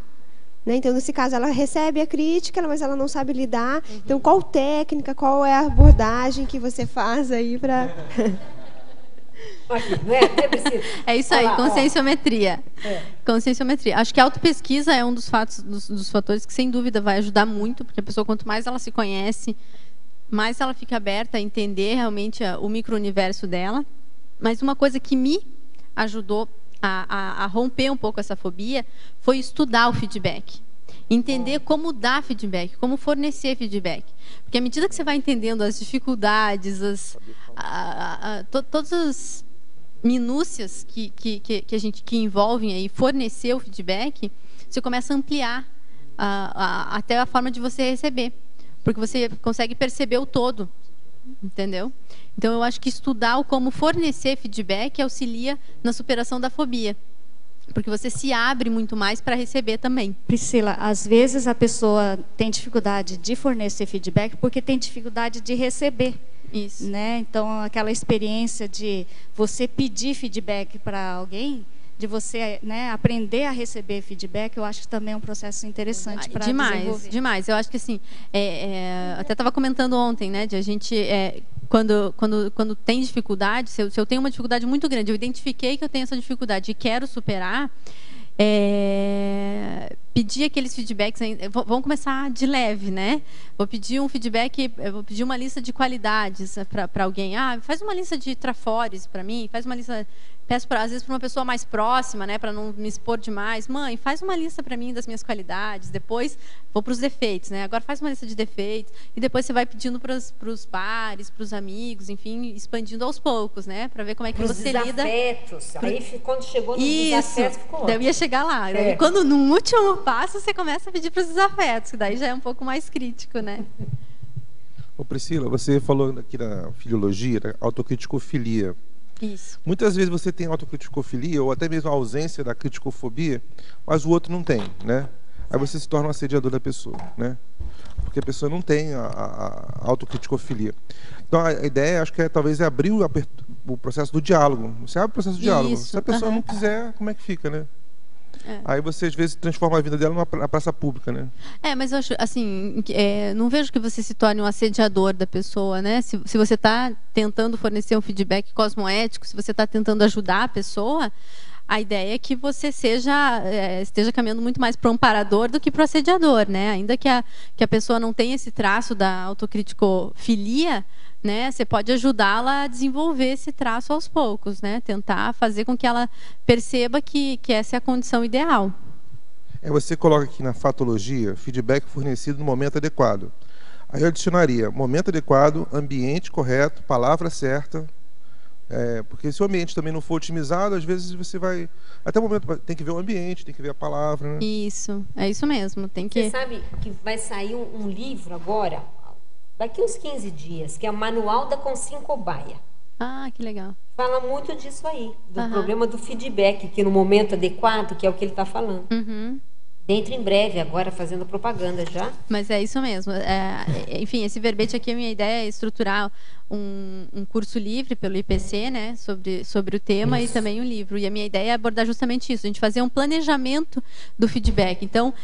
Né? Então, nesse caso, ela recebe a crítica, mas ela não sabe lidar. Então, qual técnica, qual é a abordagem que você faz aí para... É isso aí, conscienciometria. Conscienciometria. Acho que a autopesquisa é um dos fatores que, sem dúvida, vai ajudar muito, porque a pessoa, quanto mais ela se conhece, mais ela fica aberta a entender realmente o micro-universo dela. Mas uma coisa que me ajudou a romper um pouco essa fobia foi estudar o feedback. Entender como dar feedback, como fornecer feedback. Porque à medida que você vai entendendo as dificuldades, todas as minúcias que envolvem aí fornecer o feedback, você começa a ampliar até a forma de você receber. Porque você consegue perceber o todo. Entendeu? Então, eu acho que estudar o como fornecer feedback auxilia na superação da fobia. Porque você se abre muito mais para receber também. Priscila, às vezes a pessoa tem dificuldade de fornecer feedback porque tem dificuldade de receber. Isso. Né? Então, aquela experiência de você pedir feedback para alguém, de você, né, aprender a receber feedback, eu acho que também é um processo interessante para desenvolver. Demais. Eu acho que assim, até estava comentando ontem, né, de a gente quando tem dificuldade, se eu tenho uma dificuldade muito grande, eu identifiquei que eu tenho essa dificuldade e quero superar, pedir aqueles feedbacks, vamos começar de leve, né? Vou pedir um feedback, vou pedir uma lista de qualidades para alguém. Faz uma lista de trafores para mim, faz uma lista, peço às vezes para uma pessoa mais próxima, né, para não me expor demais. Mãe, faz uma lista para mim das minhas qualidades. Depois vou para os defeitos, né? Agora faz uma lista de defeitos e depois você vai pedindo para os pares, para os amigos, enfim, expandindo aos poucos, né, para ver como é que você lida. Desafetos. Aí quando chegou nos desafetos ficou ótimo. Eu ia chegar lá. Daí, quando no último passo você começa a pedir para os desafetos, que daí já é um pouco mais crítico, né? Ô Priscila, você falou aqui da filiologia, da autocriticofilia. Isso. Muitas vezes você tem autocriticofilia ou até mesmo a ausência da criticofobia, mas o outro não tem, né? Aí você se torna um assediador da pessoa, né? Porque a pessoa não tem a autocriticofilia. Então a ideia, acho que talvez abrir o processo do diálogo. Você abre o processo do diálogo. Isso. Se a pessoa não quiser, como é que fica, né? Aí você às vezes transforma a vida dela na praça pública, né? Mas eu acho assim, não vejo que você se torne um assediador da pessoa, né? Se você está tentando fornecer um feedback cosmoético, se você está tentando ajudar a pessoa, a ideia é que você esteja caminhando muito mais para o amparador do que para o assediador, né? Ainda que a pessoa não tenha esse traço da autocriticofilia, né? Você pode ajudá-la a desenvolver esse traço aos poucos, né? Tentar fazer com que ela perceba que essa é a condição ideal. Você coloca aqui na fatologia, feedback fornecido no momento adequado. Aí eu adicionaria momento adequado, ambiente correto, palavra certa. Porque se o ambiente também não for otimizado, às vezes você vai... Até o momento tem que ver o ambiente, tem que ver a palavra, né? Isso, é isso mesmo. Você sabe que vai sair um livro agora, daqui uns 15 dias, que é o Manual da Consim-Cobaia. Ah, que legal. Fala muito disso aí, do problema do feedback, que no momento adequado, que é o que ele está falando. Dentro em breve, agora fazendo propaganda já. Mas é isso mesmo. Enfim, esse verbete aqui, a minha ideia é estruturar um curso livre pelo IPC, né, sobre o tema e também um livro. E a minha ideia é abordar justamente isso, a gente fazer um planejamento do feedback. Então,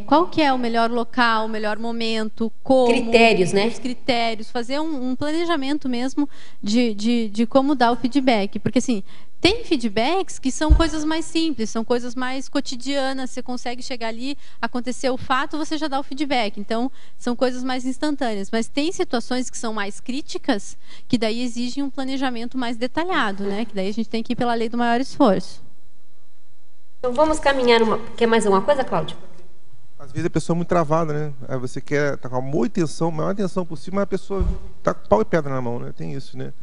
qual que é o melhor local, o melhor momento, como... Critérios, né? Os critérios, fazer um planejamento mesmo de como dar o feedback. Porque, assim, tem feedbacks que são coisas mais simples, são coisas mais cotidianas, você consegue chegar ali, aconteceu o fato, você já dá o feedback. Então, são coisas mais instantâneas. Mas tem situações que são mais críticas, que daí exigem um planejamento mais detalhado, né? Que daí a gente tem que ir pela lei do maior esforço. Então, vamos caminhar Quer mais uma coisa, Cláudio? Às vezes a pessoa é muito travada, né? Aí você quer estar com a maior intenção possível, mas a pessoa está com pau e pedra na mão, né? Tem isso, né?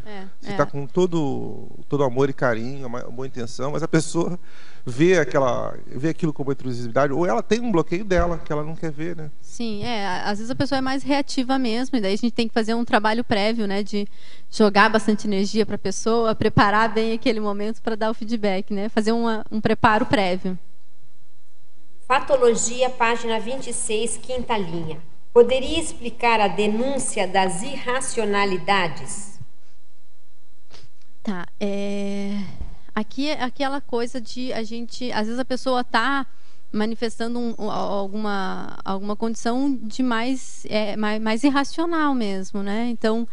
Você está com todo amor e carinho, uma boa intenção, mas a pessoa vê aquilo como intrusividade, ou ela tem um bloqueio dela, que ela não quer ver, né? Sim, às vezes a pessoa é mais reativa mesmo, e daí a gente tem que fazer um trabalho prévio, né? De jogar bastante energia para a pessoa, preparar bem aquele momento para dar o feedback, né? Fazer um preparo prévio. Fatologia, página 26, quinta linha. Poderia explicar a denúncia das irracionalidades? Tá. Aqui é aquela coisa de a gente... Às vezes a pessoa está manifestando alguma condição de mais irracional mesmo, né? Então,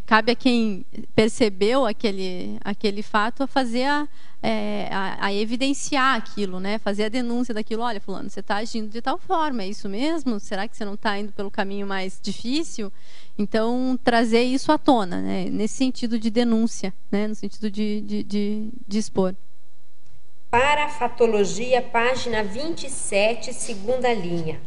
cabe a quem percebeu aquele fato a fazer a evidenciar aquilo, né? Fazer a denúncia daquilo. Olha, fulano, você está agindo de tal forma, é isso mesmo? Será que você não está indo pelo caminho mais difícil? Então, trazer isso à tona, né? Nesse sentido de denúncia, né? No sentido de expor. Para a fatologia, página 27, segunda linha.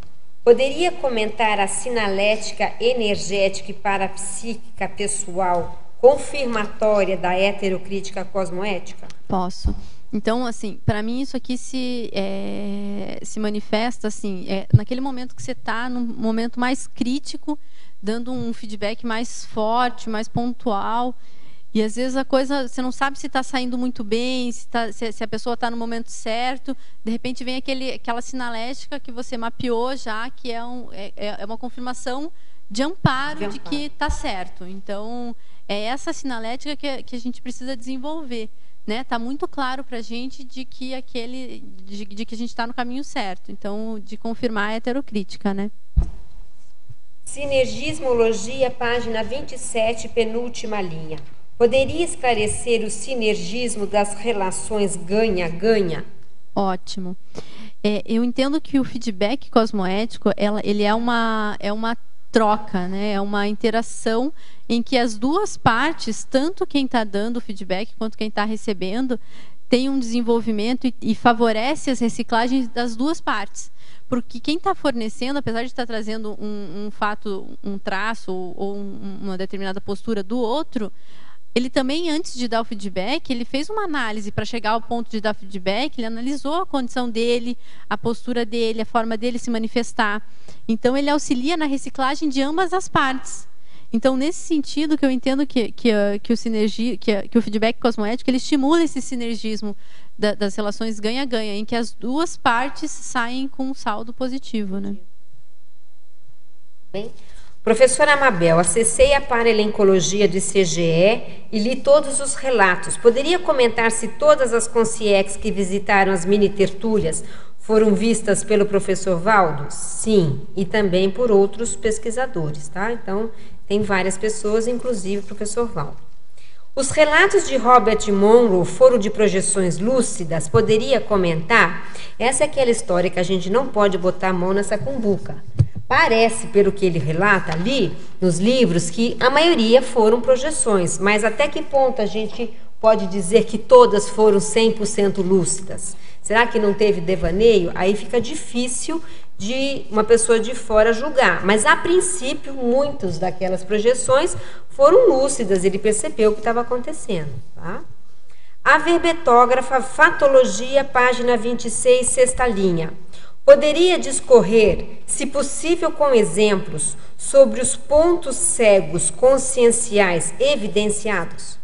Poderia comentar a sinalética energética e parapsíquica pessoal confirmatória da heterocrítica cosmoética? Posso. Então, assim, para mim isso aqui se manifesta assim, naquele momento que você está num momento mais crítico, dando um feedback mais forte, mais pontual. E às vezes a coisa, você não sabe se está saindo muito bem, se a pessoa está no momento certo. De repente vem aquela sinalética que você mapeou já, que é uma confirmação de amparo de que está certo. Então, é essa sinalética que a gente precisa desenvolver. Está muito claro para a gente de que a gente está no caminho certo. Então, de confirmar a heterocrítica, né? Sinergismologia, página 27, penúltima linha. Poderia esclarecer o sinergismo das relações ganha-ganha? Ótimo. Eu entendo que o feedback cosmoético ele é uma troca, né? É uma interação em que as duas partes, tanto quem está dando o feedback quanto quem está recebendo, tem um desenvolvimento e favorece as reciclagens das duas partes. Porque quem está fornecendo, apesar de estar trazendo um fato, um traço ou uma determinada postura do outro, ele também, antes de dar o feedback, ele fez uma análise para chegar ao ponto de dar feedback, ele analisou a condição dele, a postura dele, a forma dele se manifestar. Então, ele auxilia na reciclagem de ambas as partes. Então, nesse sentido, que eu entendo que o feedback cosmoético ele estimula esse sinergismo das relações ganha-ganha, em que as duas partes saem com um saldo positivo, né? Bem, professora Mabel, acessei a paralencologia de CGE e li todos os relatos. Poderia comentar se todas as consciex que visitaram as mini-tertúlias foram vistas pelo professor Valdo? Sim, e também por outros pesquisadores, tá? Então, tem várias pessoas, inclusive o professor Valdo. Os relatos de Robert Monroe foram de projeções lúcidas? Poderia comentar? Essa é aquela história que a gente não pode botar a mão nessa cumbuca. Parece, pelo que ele relata ali, nos livros, que a maioria foram projeções, mas até que ponto a gente pode dizer que todas foram 100% lúcidas? Será que não teve devaneio? Aí fica difícil de uma pessoa de fora julgar. Mas, a princípio, muitas daquelas projeções foram lúcidas. Ele percebeu o que estava acontecendo. Tá? A verbetógrafa, Fatologia, página 26, sexta linha. Poderia discorrer, se possível com exemplos, sobre os pontos cegos conscienciais evidenciados?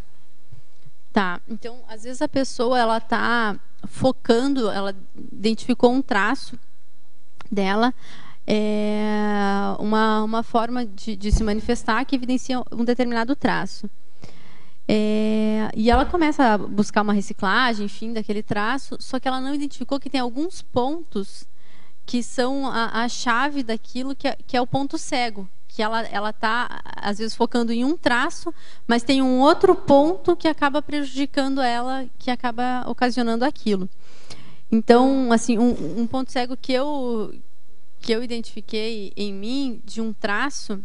Tá, então, às vezes a pessoa, ela está focando, ela identificou um traço dela, uma forma de se manifestar que evidencia um determinado traço. E ela começa a buscar uma reciclagem, enfim, daquele traço, só que ela não identificou que tem alguns pontos que são a chave daquilo que é o ponto cego, que ela está, às vezes, focando em um traço, mas tem um outro ponto que acaba prejudicando ela, que acaba ocasionando aquilo. Então, assim, um ponto cego que eu identifiquei em mim, de um traço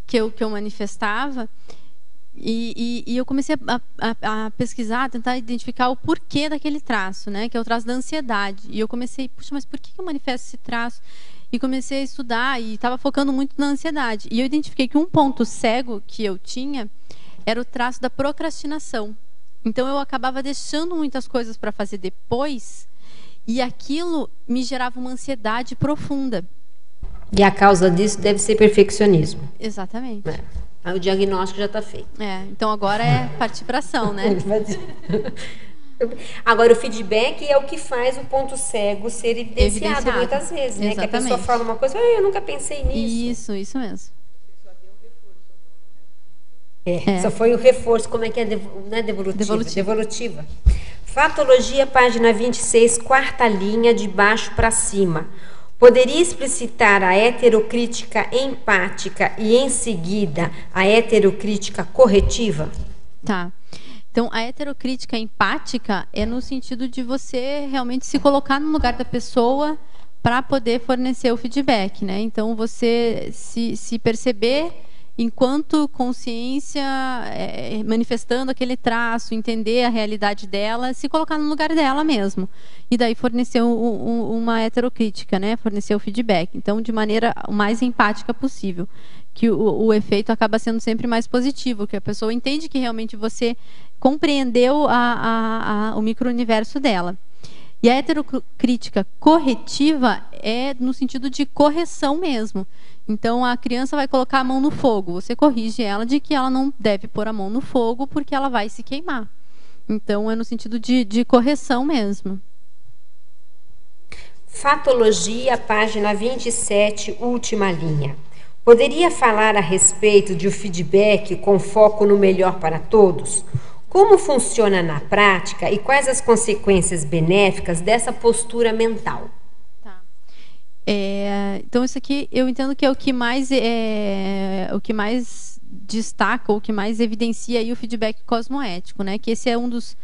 que eu manifestava, e eu comecei a pesquisar, a tentar identificar o porquê daquele traço, né, que é o traço da ansiedade. E eu comecei, puxa, mas por que eu manifesto esse traço? E comecei a estudar e estava focando muito na ansiedade. E eu identifiquei que um ponto cego que eu tinha era o traço da procrastinação. Então, eu acabava deixando muitas coisas para fazer depois, e aquilo me gerava uma ansiedade profunda. E a causa disso deve ser perfeccionismo. Exatamente. Aí o diagnóstico já está feito. Então agora é partir para ação, né? Agora, o feedback é o que faz o ponto cego ser evidenciado muitas vezes, né? Que a pessoa fala uma coisa, eu nunca pensei nisso. Isso mesmo. Só foi o reforço, como é que é? Não é devolutiva. Fatologia, página 26, quarta linha, de baixo para cima. Poderia explicitar a heterocrítica empática e, em seguida, a heterocrítica corretiva? Tá. Então, a heterocrítica empática é no sentido de você realmente se colocar no lugar da pessoa para poder fornecer o feedback, né? Então, você se perceber enquanto consciência, manifestando aquele traço, entender a realidade dela, se colocar no lugar dela mesmo. E daí fornecer uma heterocrítica, né? Fornecer o feedback. Então, de maneira o mais empática possível. Que o efeito acaba sendo sempre mais positivo, que a pessoa entende que realmente você compreendeu o micro-universo dela. E a heterocrítica corretiva é no sentido de correção mesmo. Então, a criança vai colocar a mão no fogo. Você corrige ela de que ela não deve pôr a mão no fogo porque ela vai se queimar. Então, é no sentido de correção mesmo. Fatologia, página 27, última linha. Poderia falar a respeito de um feedback com foco no melhor para todos? Como funciona na prática e quais as consequências benéficas dessa postura mental? Então, isso aqui eu entendo que é o que mais destaca, ou o que mais evidencia aí o feedback cosmoético, né? Que esse é um dos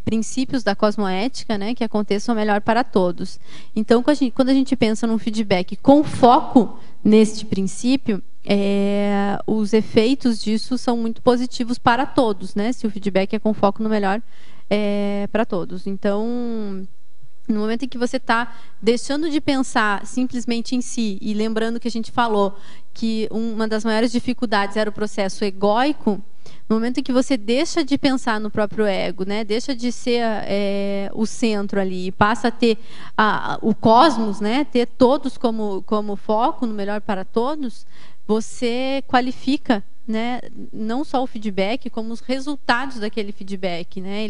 princípios da cosmoética, né? Que aconteça o melhor para todos. Então, quando a gente pensa num feedback com foco neste princípio, os efeitos disso são muito positivos para todos, né? Se o feedback é com foco no melhor para todos. Então, no momento em que você está deixando de pensar simplesmente em si, e lembrando que a gente falou que uma das maiores dificuldades era o processo egóico, no momento em que você deixa de pensar no próprio ego, né, deixa de ser o centro ali, e passa a ter o cosmos, né, ter todos como foco no melhor para todos, você qualifica, né, não só o feedback, como os resultados daquele feedback, né?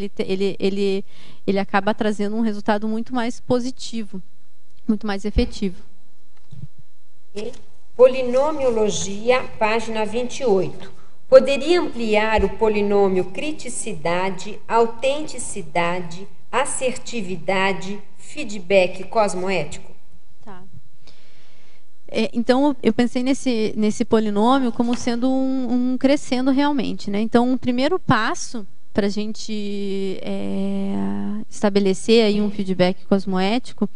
Ele acaba trazendo um resultado muito mais positivo, muito mais efetivo. Polinomiologia, página 28. Poderia ampliar o polinômio criticidade, autenticidade, assertividade, feedback cosmoético? Tá. Então, eu pensei nesse polinômio como sendo um crescendo realmente, né? Então, o primeiro passo para a gente estabelecer aí um feedback cosmoético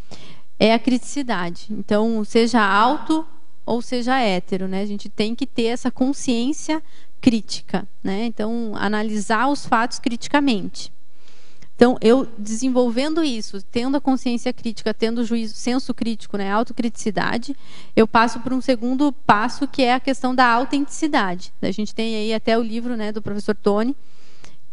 é a criticidade. Então, seja alto ou seja hétero, né? A gente tem que ter essa consciência crítica, né? Então, analisar os fatos criticamente. Então, eu desenvolvendo isso, tendo a consciência crítica, tendo o senso crítico, né, autocriticidade, eu passo para um segundo passo, que é a questão da autenticidade. A gente tem aí até o livro, né, do professor Tony,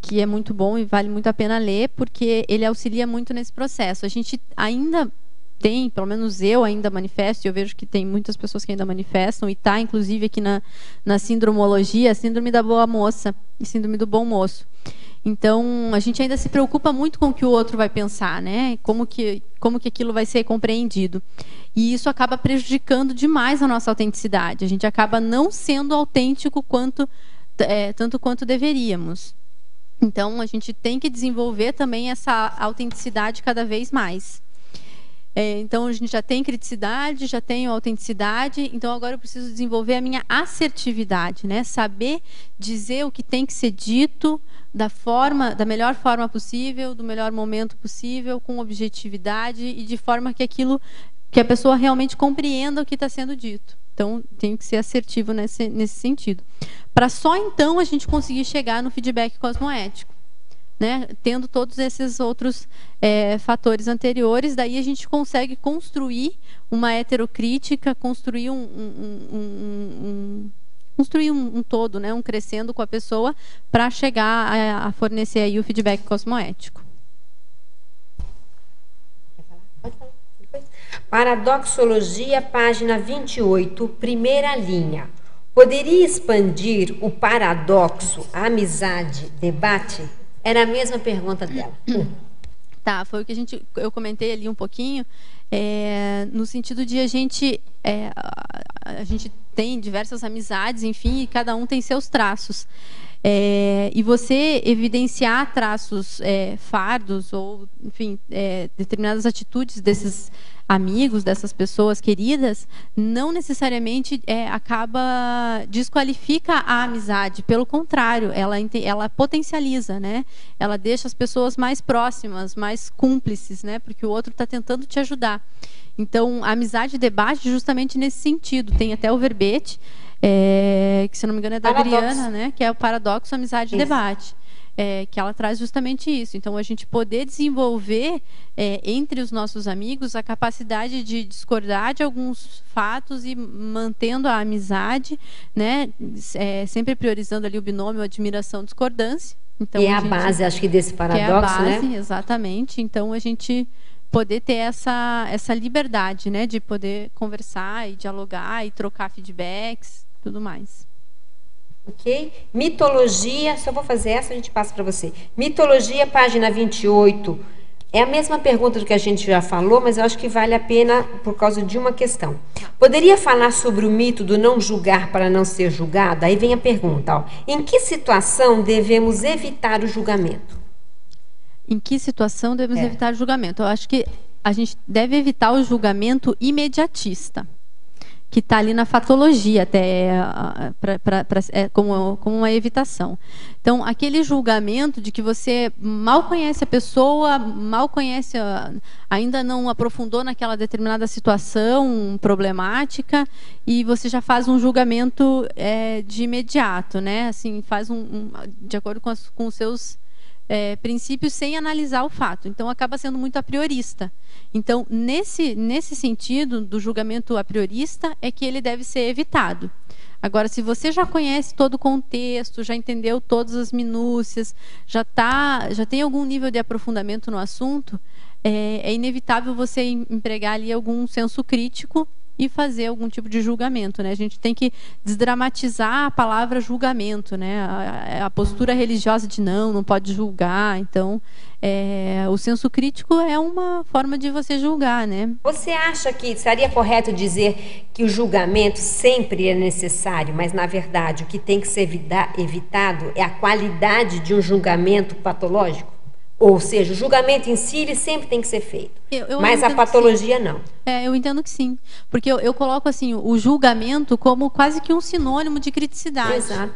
que é muito bom e vale muito a pena ler, porque ele auxilia muito nesse processo. A gente ainda tem, pelo menos eu ainda manifesto, e eu vejo que tem muitas pessoas que ainda manifestam, e está inclusive aqui na sindromologia, a síndrome da boa moça e síndrome do bom moço. Então, a gente ainda se preocupa muito com o que o outro vai pensar, né? Como que aquilo vai ser compreendido. E isso acaba prejudicando demais a nossa autenticidade. A gente acaba não sendo autêntico tanto quanto deveríamos. Então, a gente tem que desenvolver também essa autenticidade cada vez mais. Então, a gente já tem criticidade, já tenho autenticidade, então agora eu preciso desenvolver a minha assertividade, né? Saber dizer o que tem que ser dito da melhor forma possível, do melhor momento possível, com objetividade e de forma que a pessoa realmente compreenda o que está sendo dito. Então, tenho que ser assertivo nesse sentido. Para só então a gente conseguir chegar no feedback cosmoético. Né? Tendo todos esses outros fatores anteriores, daí a gente consegue construir uma heterocrítica, construir um todo, né? Um crescendo com a pessoa, para chegar a fornecer aí o feedback cosmoético. Paradoxologia, página 28, primeira linha. Poderia expandir o paradoxo, a amizade, debate? Era a mesma pergunta dela. Tá, foi o que eu comentei ali um pouquinho, no sentido de a gente tem diversas amizades, enfim, e cada um tem seus traços. E você evidenciar traços fardos ou, enfim, determinadas atitudes desses amigos, dessas pessoas queridas, não necessariamente desqualifica a amizade. Pelo contrário, ela potencializa, né? Ela deixa as pessoas mais próximas, mais cúmplices, né? Porque o outro está tentando te ajudar. Então, a amizade debate justamente nesse sentido. Tem até o verbete, que, se não me engano, é da Adriana, né? Que é o paradoxo amizade debate. Que ela traz justamente isso. Então, a gente poder desenvolver entre os nossos amigos a capacidade de discordar de alguns fatos e mantendo a amizade, né? Sempre priorizando ali o binômio admiração-discordância. Então, a base, acho que, desse paradoxo, que é a base, né? Exatamente. Então, a gente poder ter essa liberdade, né? De poder conversar e dialogar e trocar feedbacks, tudo mais. Ok? Mitologia, só vou fazer essa, a gente passa para você. Mitologia, página 28. É a mesma pergunta do que a gente já falou, mas eu acho que vale a pena por causa de uma questão. Poderia falar sobre o mito do não julgar para não ser julgado? Aí vem a pergunta, ó. Em que situação devemos evitar o julgamento? Em que situação devemos evitar o julgamento? Eu acho que a gente deve evitar o julgamento imediatista, que está ali na fatologia, até como uma evitação. Então, aquele julgamento de que você mal conhece a pessoa, mal conhece, ainda não aprofundou naquela determinada situação problemática, e você já faz um julgamento de imediato, né? Assim, faz de acordo com os seus princípios, sem analisar o fato. Então, acaba sendo muito a priorista. Então, nesse sentido do julgamento a priorista, é que ele deve ser evitado. Agora, se você já conhece todo o contexto, já entendeu todas as minúcias, já tem algum nível de aprofundamento no assunto, é inevitável você empregar ali algum senso crítico e fazer algum tipo de julgamento, né? A gente tem que desdramatizar a palavra julgamento, né? A postura religiosa de não pode julgar. Então, o senso crítico é uma forma de você julgar, né? Você acha que seria correto dizer que o julgamento sempre é necessário, mas, na verdade, o que tem que ser evitado é a qualidade de um julgamento patológico? Ou seja, o julgamento em si ele sempre tem que ser feito. Mas a patologia não. Eu entendo que sim. Porque eu coloco assim, o julgamento como quase que um sinônimo de criticidade. Exato.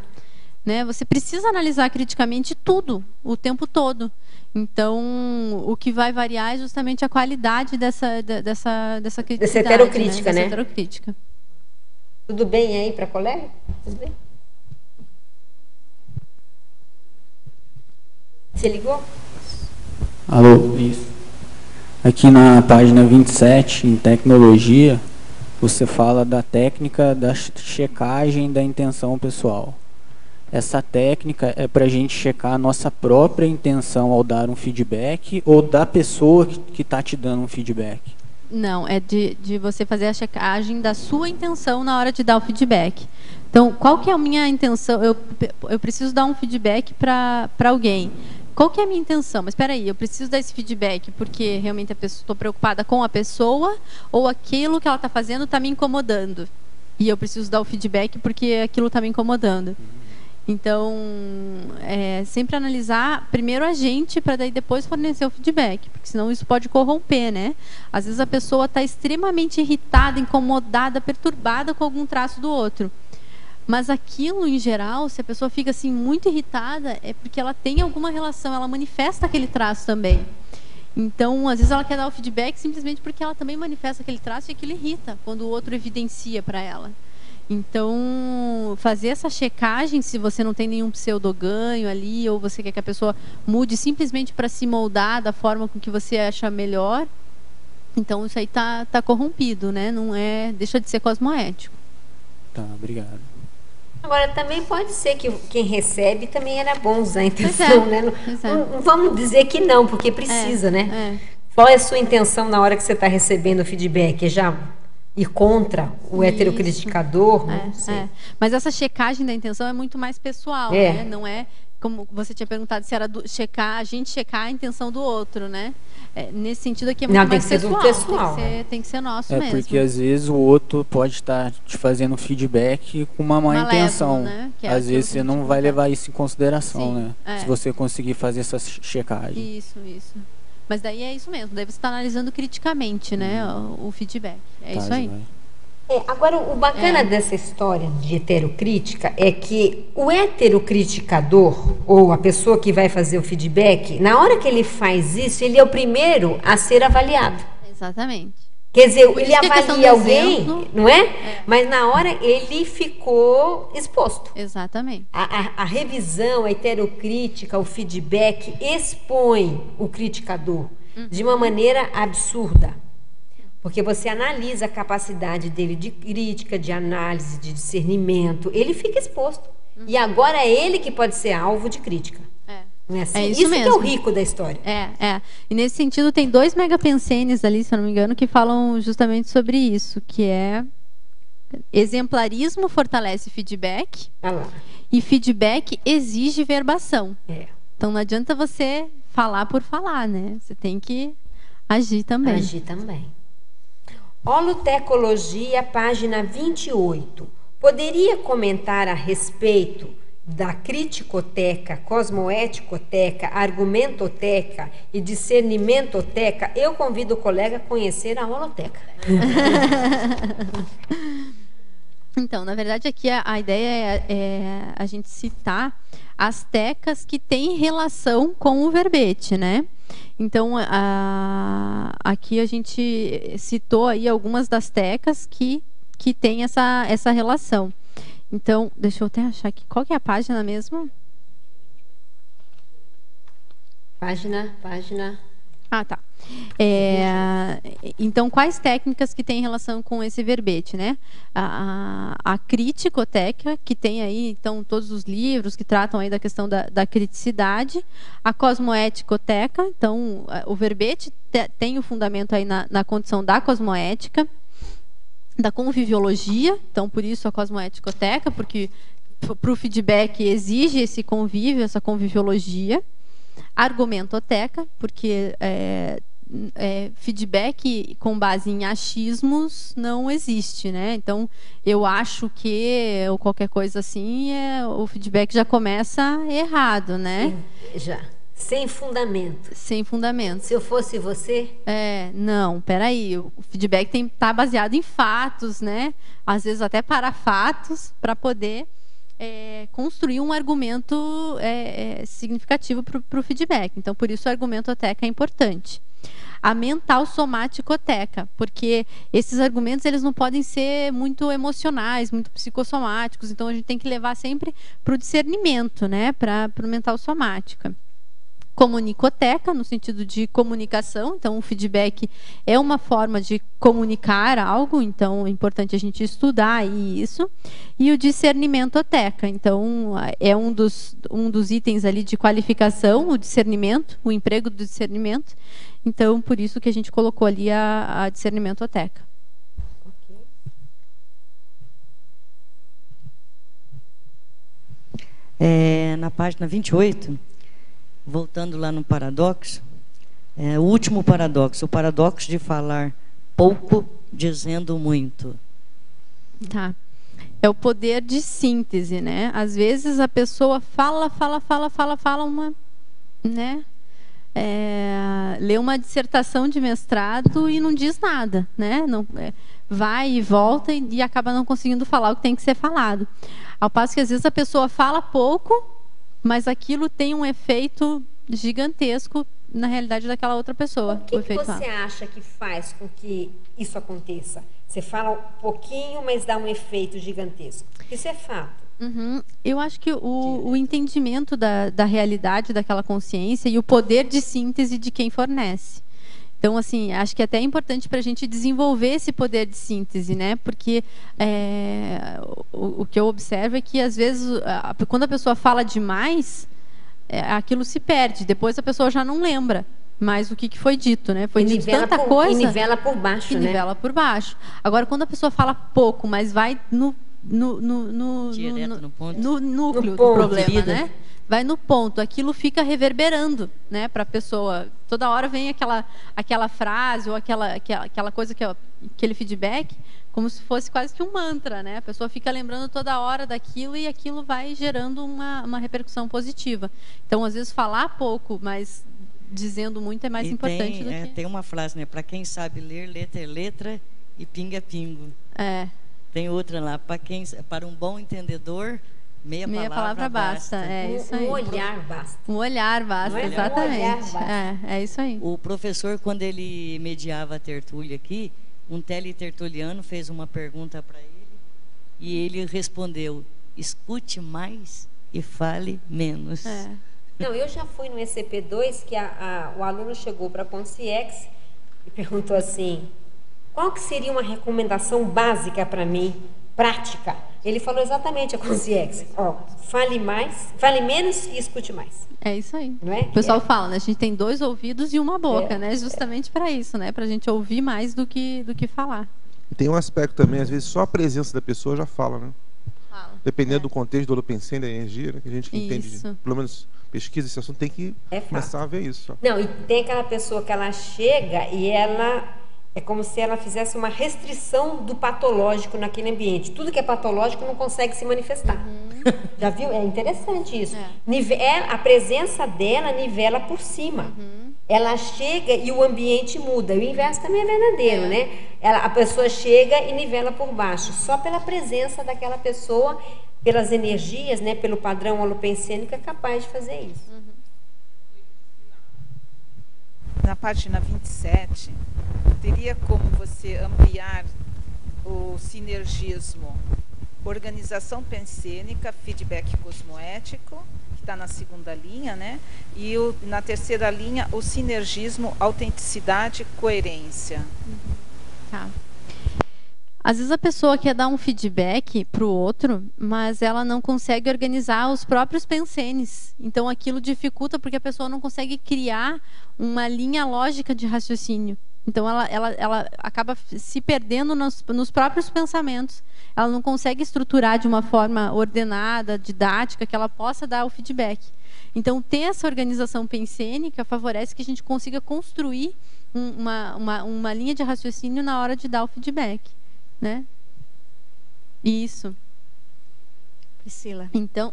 Né? Você precisa analisar criticamente tudo, o tempo todo. Então, o que vai variar é justamente a qualidade dessa criticidade. Dessa heterocrítica, né? Dessa heterocrítica. Tudo bem aí para a colega? Tudo bem? Você ligou? Alô, isso. Aqui na página 27, em tecnologia, você fala da técnica da checagem da intenção pessoal. Essa técnica é para a gente checar a nossa própria intenção ao dar um feedback ou da pessoa que está te dando um feedback? Não, é de você fazer a checagem da sua intenção na hora de dar o feedback. Então, qual que é a minha intenção? Eu preciso dar um feedback para alguém. Qual que é a minha intenção? Mas espera aí, eu preciso dar esse feedback porque realmente estou preocupada com a pessoa ou aquilo que ela está fazendo está me incomodando. E eu preciso dar o feedback porque aquilo está me incomodando. Então, sempre analisar primeiro a gente para daí depois fornecer o feedback, porque senão isso pode corromper, né? Às vezes a pessoa está extremamente irritada, incomodada, perturbada com algum traço do outro. Mas aquilo, em geral, se a pessoa fica assim muito irritada, é porque ela tem alguma relação, ela manifesta aquele traço também. Então, às vezes ela quer dar o feedback simplesmente porque ela também manifesta aquele traço e aquilo irrita, quando o outro evidencia para ela. Então, fazer essa checagem, se você não tem nenhum pseudoganho ali, ou você quer que a pessoa mude simplesmente para se moldar da forma com que você acha melhor, então isso aí tá corrompido, né? Não deixa de ser cosmoético. Tá, obrigado. Agora, também pode ser que quem recebe também era bom usar a intenção, né? Não vamos dizer que não, porque precisa, né? Qual é a sua intenção na hora que você está recebendo o feedback? É já ir contra o heterocriticador? Não sei. Mas essa checagem da intenção é muito mais pessoal, né? Não é como você tinha perguntado se era a gente checar a intenção do outro, né? Nesse sentido aqui é muito mais pessoal. Tem que ser nosso mesmo. Porque às vezes o outro pode estar te fazendo feedback com uma má intenção. Né? Às vezes você não vai levar isso em consideração, né? Se você conseguir fazer essa checagem. Isso. Mas daí é isso mesmo. Daí você está analisando criticamente, né? O feedback. Isso aí. Agora, o bacana dessa história de heterocrítica é que o heterocriticador, ou a pessoa que vai fazer o feedback, na hora que ele faz isso, ele é o primeiro a ser avaliado. Exatamente. Quer dizer, ele avalia alguém, não é? Mas na hora ele ficou exposto. Exatamente. A revisão, a heterocrítica, o feedback expõe o criticador de uma maneira absurda. Porque você analisa a capacidade dele de crítica, de análise, de discernimento. Ele fica exposto. E agora é ele que pode ser alvo de crítica. Não é assim? Isso mesmo. Que é o rico da história. E nesse sentido tem 2 megapensenes ali, se eu não me engano, que falam justamente sobre isso, que é exemplarismo fortalece feedback e feedback exige verbação. Então não adianta você falar por falar, né? Você tem que agir também. Holotecologia, página 28. Poderia comentar a respeito da criticoteca, cosmoeticoteca, argumentoteca e discernimentoteca? Eu convido o colega a conhecer a holoteca. Então, na verdade, aqui a ideia é a gente citar as tecas que têm relação com o verbete, né? Então, aqui a gente citou aí algumas das tecas que têm essa relação. Então, deixa eu até achar aqui. Qual que é a página mesmo? Página. Ah, tá. Então, quais técnicas que têm relação com esse verbete, né? A criticoteca, que tem aí, então, todos os livros que tratam aí da questão da criticidade. A cosmoeticoteca, então, o verbete tem o fundamento aí na condição da cosmoética. Da conviviologia, então, por isso a cosmoeticoteca, porque para o feedback exige esse convívio, essa conviviologia. Argumentoteca, porque feedback com base em achismos não existe, né? Então, eu acho que, ou qualquer coisa assim, o feedback já começa errado, né? Já. Sem fundamento. Sem fundamento. Se eu fosse você? Não, peraí. O feedback tem que estar baseado em fatos, né? Às vezes até para fatos, para poder construir um argumento significativo para o feedback. Então, por isso o argumentoteca é importante. A mental somaticoteca, porque esses argumentos eles não podem ser muito emocionais, muito psicossomáticos. Então, a gente tem que levar sempre para o discernimento, né? Para o mental somática. Comunicoteca, no sentido de comunicação. Então, o feedback é uma forma de comunicar algo, então é importante a gente estudar isso. E o discernimentoteca, então é um dos itens ali de qualificação, o discernimento, o emprego do discernimento. Então, por isso que a gente colocou ali a discernimentoteca. Na página 28, voltando lá no paradoxo, o último paradoxo, o paradoxo de falar pouco dizendo muito. Tá. É o poder de síntese, né? Às vezes a pessoa fala uma, né? Lê uma dissertação de mestrado e não diz nada, né? Não, vai e volta e acaba não conseguindo falar o que tem que ser falado. Ao passo que às vezes a pessoa fala pouco, mas aquilo tem um efeito gigantesco na realidade daquela outra pessoa. O que você acha que faz com que isso aconteça? Você fala um pouquinho, mas dá um efeito gigantesco. Isso é fato. Eu acho que o entendimento da realidade daquela consciência e o poder de síntese de quem fornece. Então, assim, acho que até é importante para a gente desenvolver esse poder de síntese, né? Porque o que eu observo é que, às vezes, quando a pessoa fala demais, aquilo se perde. Depois a pessoa já não lembra mais o que foi dito, né? Foi dito tanta coisa. E nivela por baixo, né? Nivela por baixo. Agora, quando a pessoa fala pouco, mas vai no núcleo do problema, né? Vai no ponto, aquilo fica reverberando, né, para a pessoa. Toda hora vem aquela frase ou aquela coisa aquele feedback, como se fosse quase que um mantra, né? A pessoa fica lembrando toda hora daquilo e aquilo vai gerando uma repercussão positiva. Então, às vezes falar pouco, mas dizendo muito é mais importante do que... Tem uma frase, né? Para quem sabe ler, letra é letra e pinga é pingo. Tem outra lá, para um bom entendedor, meia palavra basta. Isso aí. Um olhar basta. Um olhar basta, exatamente. Um olhar basta. É isso aí. O professor, quando ele mediava a tertúlia aqui, um teletertuliano fez uma pergunta para ele e ele respondeu: escute mais e fale menos. Não, eu já fui no ECP2 que o aluno chegou para a Conciex e perguntou assim: qual que seria uma recomendação básica para mim, prática? Ele falou exatamente a Conciex: fale menos e escute mais. É isso aí. Não é? O pessoal fala, né? A gente tem 2 ouvidos e uma boca, né? Justamente para isso, né? Para a gente ouvir mais do que falar. Tem um aspecto também, às vezes só a presença da pessoa já fala, né? Dependendo do contexto do holopensene, da energia, né? Que a gente que entende, pelo menos pesquisa esse assunto, tem que começar a ver isso. Não, e tem aquela pessoa que ela chega e ela... É como se ela fizesse uma restrição do patológico naquele ambiente. Tudo que é patológico não consegue se manifestar. Já viu? É interessante isso. A presença dela nivela por cima. Ela chega e o ambiente muda. O inverso também é verdadeiro, né? A pessoa chega e nivela por baixo. Só pela presença daquela pessoa, pelas energias, né? Pelo padrão holopensênico, é capaz de fazer isso. Na página 27, teria como você ampliar o sinergismo organização pensênica, feedback cosmoético, que está na 2ª linha, né? E na 3ª linha, o sinergismo, autenticidade, coerência. Tá. Às vezes a pessoa quer dar um feedback para o outro, mas ela não consegue organizar os próprios pensenes. Então aquilo dificulta porque a pessoa não consegue criar uma linha lógica de raciocínio. Então ela acaba se perdendo nos próprios pensamentos. Ela não consegue estruturar de uma forma ordenada, didática, que ela possa dar o feedback. Então ter essa organização pensênica favorece que a gente consiga construir uma linha de raciocínio na hora de dar o feedback. Né? Isso. Priscila. Então,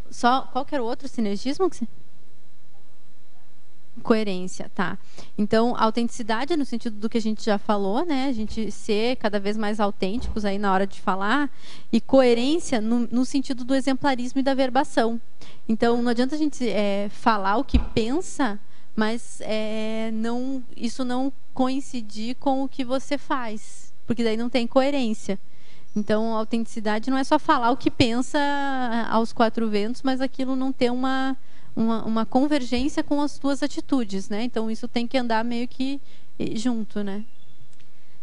qual que era o outro sinergismo que você... Coerência, tá. Então, autenticidade é no sentido do que a gente já falou, né? A gente ser cada vez mais autênticos aí na hora de falar. E coerência no sentido do exemplarismo e da verbação. Então, não adianta a gente falar o que pensa, mas isso não coincidir com o que você faz. Porque daí não tem coerência. Então, a autenticidade não é só falar o que pensa aos quatro ventos, mas aquilo não ter uma convergência com as tuas atitudes, né? Então, isso tem que andar meio que junto, né?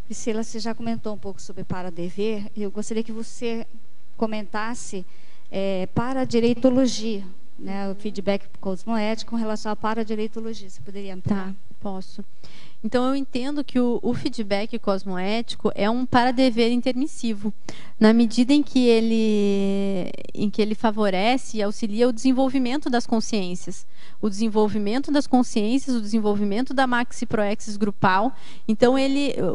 Priscila, você já comentou um pouco sobre para-dever. Eu gostaria que você comentasse para-direitologia, né? O feedback cosmoético com relação à para-direitologia. Você poderia ampliar? Tá, posso. Então, eu entendo que o feedback cosmoético é um para-dever intermissivo, na medida em que ele favorece e auxilia o desenvolvimento das consciências. O desenvolvimento das consciências, o desenvolvimento da maxi-proexis grupal. Então,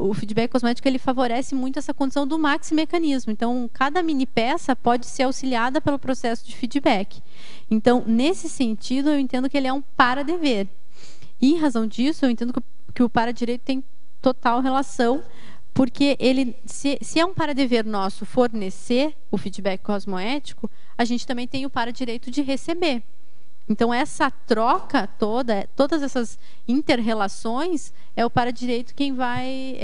o feedback cosmoético ele favorece muito essa condição do maxi-mecanismo. Então, cada mini-peça pode ser auxiliada pelo processo de feedback. Então, nesse sentido, eu entendo que ele é um para-dever. E, em razão disso, eu entendo que o para-direito tem total relação, porque se é um para-dever nosso fornecer o feedback cosmoético, a gente também tem o para-direito de receber. Então, essa troca todas essas inter-relações, é o para-direito quem vai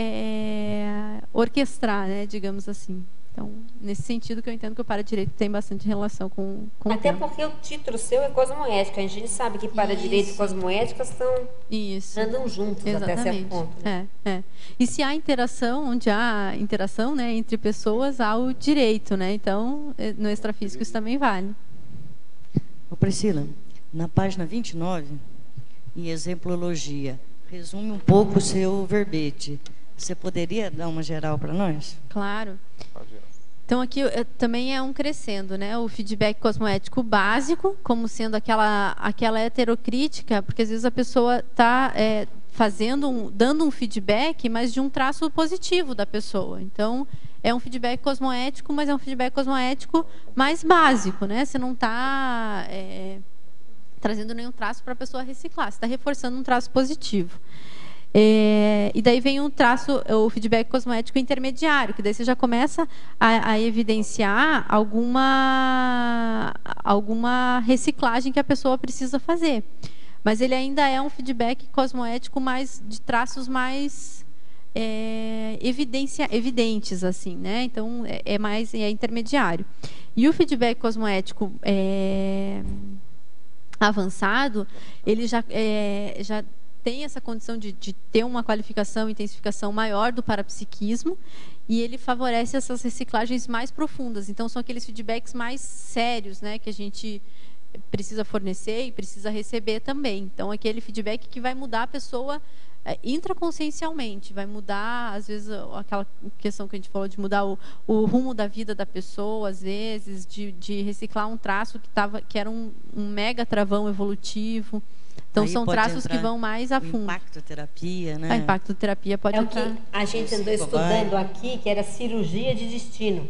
orquestrar, né, digamos assim. Então, nesse sentido que eu entendo que o para-direito tem bastante relação com até porque o título seu é cosmoético. A gente sabe que para-direito e cosmoética andam juntos. Exatamente. Até certo ponto. Né? E se há interação, onde há interação, né, entre pessoas, há o direito, né? Então, no extrafísico isso também vale. Priscila, na página 29, em exemplologia, resume um pouco o seu verbete. Você poderia dar uma geral para nós? Claro. Então, aqui também é um crescendo, né? O feedback cosmoético básico, como sendo aquela heterocrítica, porque às vezes a pessoa está dando um feedback, mas de um traço positivo da pessoa. Então, é um feedback cosmoético, mas é um feedback cosmoético mais básico, né? Você não está trazendo nenhum traço para a pessoa reciclar, você está reforçando um traço positivo. E daí vem o feedback cosmoético intermediário, que daí você já começa a evidenciar alguma reciclagem que a pessoa precisa fazer. Mas ele ainda é um feedback cosmoético de traços mais evidentes, assim, né? Então, é intermediário. E o feedback cosmoético avançado, ele já tem essa condição de ter uma qualificação e intensificação maior do parapsiquismo, e ele favorece essas reciclagens mais profundas. Então, são aqueles feedbacks mais sérios, né, que a gente precisa fornecer e precisa receber também. Então, aquele feedback que vai mudar a pessoa intraconsciencialmente, vai mudar, às vezes, aquela questão que a gente falou de mudar o rumo da vida da pessoa, às vezes, de reciclar um traço que era um mega travão evolutivo. Então, são traços que vão mais a fundo. Impactoterapia, né? A impactoterapia pode entrar. O que a gente andou estudando aqui, que era cirurgia de destino.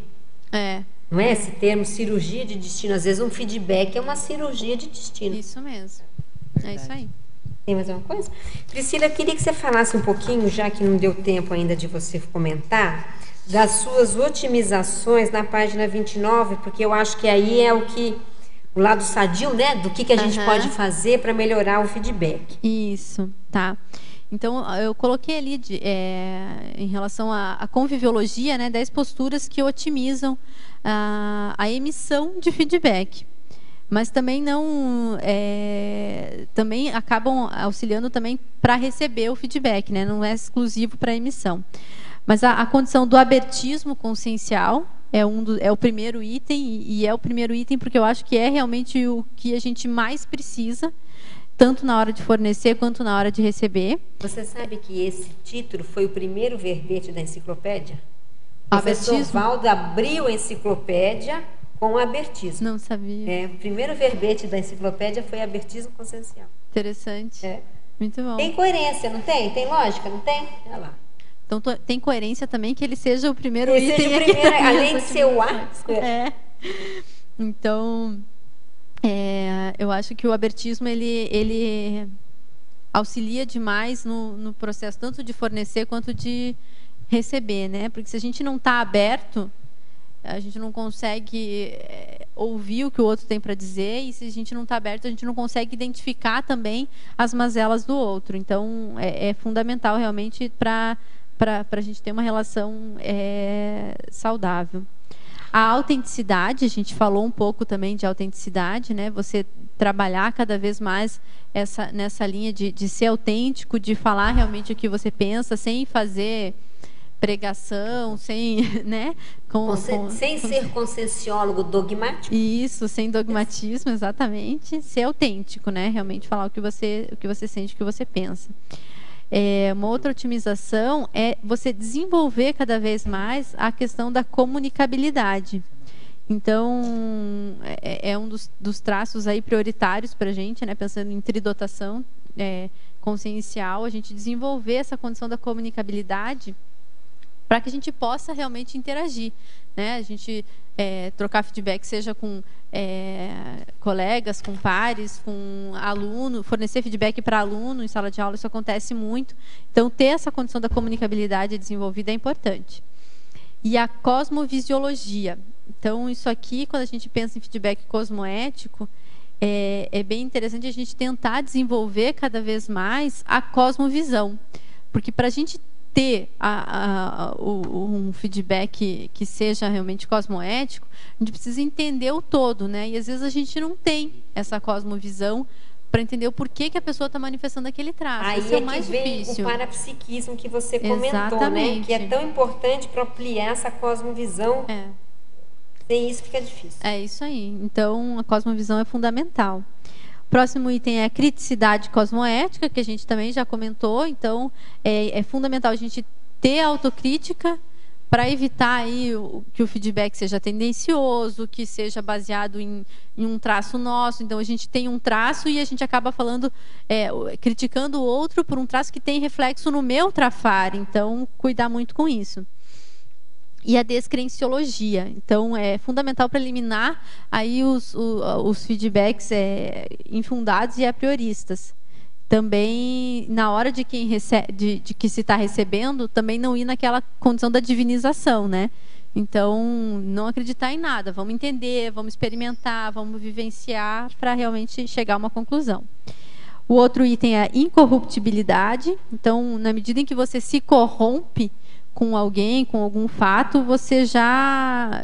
Não é esse termo, cirurgia de destino? Às vezes um feedback é uma cirurgia de destino. Isso mesmo. É isso aí. Tem mais uma coisa? Priscila, eu queria que você falasse um pouquinho, já que não deu tempo ainda de você comentar, das suas otimizações na página 29, porque eu acho que aí é o lado sadio, né? Do que a gente pode fazer para melhorar o feedback. Isso, tá. Então, eu coloquei ali, em relação à conviviologia, né, 10 posturas que otimizam a emissão de feedback. Mas também também acabam auxiliando também para receber o feedback, né? Não é exclusivo para a emissão. Mas a condição do abertismo consciencial é o primeiro item, e é o primeiro item porque eu acho que é realmente o que a gente mais precisa, tanto na hora de fornecer quanto na hora de receber. Você sabe que esse título foi o primeiro verbete da enciclopédia? O professor Valdo abriu a enciclopédia com o abertismo. Não sabia. O primeiro verbete da enciclopédia foi abertismo consciencial. Interessante. Muito bom. Tem coerência, não tem? Tem lógica, não tem? Olha lá. Então, tem coerência também que ele seja o primeiro item. Seja o primeiro, além de ser o A. Então, eu acho que o abertismo, ele auxilia demais no processo tanto de fornecer quanto de receber, né? Porque se a gente não está aberto, a gente não consegue ouvir o que o outro tem para dizer, e se a gente não está aberto, a gente não consegue identificar também as mazelas do outro. Então, é fundamental realmente para a gente ter uma relação saudável. A autenticidade, a gente falou um pouco também de autenticidade, né? Você trabalhar cada vez mais nessa linha de ser autêntico, de falar realmente o que você pensa, sem fazer pregação, sem, né? Sem ser conscienciólogo dogmático. Isso, sem dogmatismo, exatamente. Ser autêntico, né? Realmente falar o que você sente, o que você pensa. Uma outra otimização é você desenvolver cada vez mais a questão da comunicabilidade. Então, é um dos traços aí prioritários para a gente, né? Pensando em tridotação consciencial, a gente desenvolver essa condição da comunicabilidade para que a gente possa realmente interagir, né? A gente trocar feedback, seja com colegas, com pares, com aluno, fornecer feedback para aluno em sala de aula, isso acontece muito. Então, ter essa condição da comunicabilidade desenvolvida é importante. E a cosmovisiologia. Então, isso aqui, quando a gente pensa em feedback cosmoético, é bem interessante a gente tentar desenvolver cada vez mais a cosmovisão. Porque para a gente ter um feedback que seja realmente cosmoético, a gente precisa entender o todo, né? E às vezes a gente não tem essa cosmovisão para entender o porquê que a pessoa está manifestando aquele traço. Aí esse é o mais difícil. O parapsiquismo que você comentou, exatamente, né? Que é tão importante para ampliar essa cosmovisão. Sem isso fica difícil. É isso aí. Então, a cosmovisão é fundamental. Próximo item é a criticidade cosmoética, que a gente também já comentou. Então, é fundamental a gente ter autocrítica para evitar aí que o feedback seja tendencioso, que seja baseado em um traço nosso. Então, a gente tem um traço e a gente acaba falando, criticando o outro por um traço que tem reflexo no meu trafar. Então, cuidar muito com isso. E a descrenciologia. Então, é fundamental para eliminar aí os feedbacks infundados e a prioristas. Também, na hora de quem recebe, de que se está recebendo, também não ir naquela condição da divinização, né? Então, não acreditar em nada. Vamos entender, vamos experimentar, vamos vivenciar para realmente chegar a uma conclusão. O outro item é a incorruptibilidade. Então, na medida em que você se corrompe com alguém, com algum fato, você já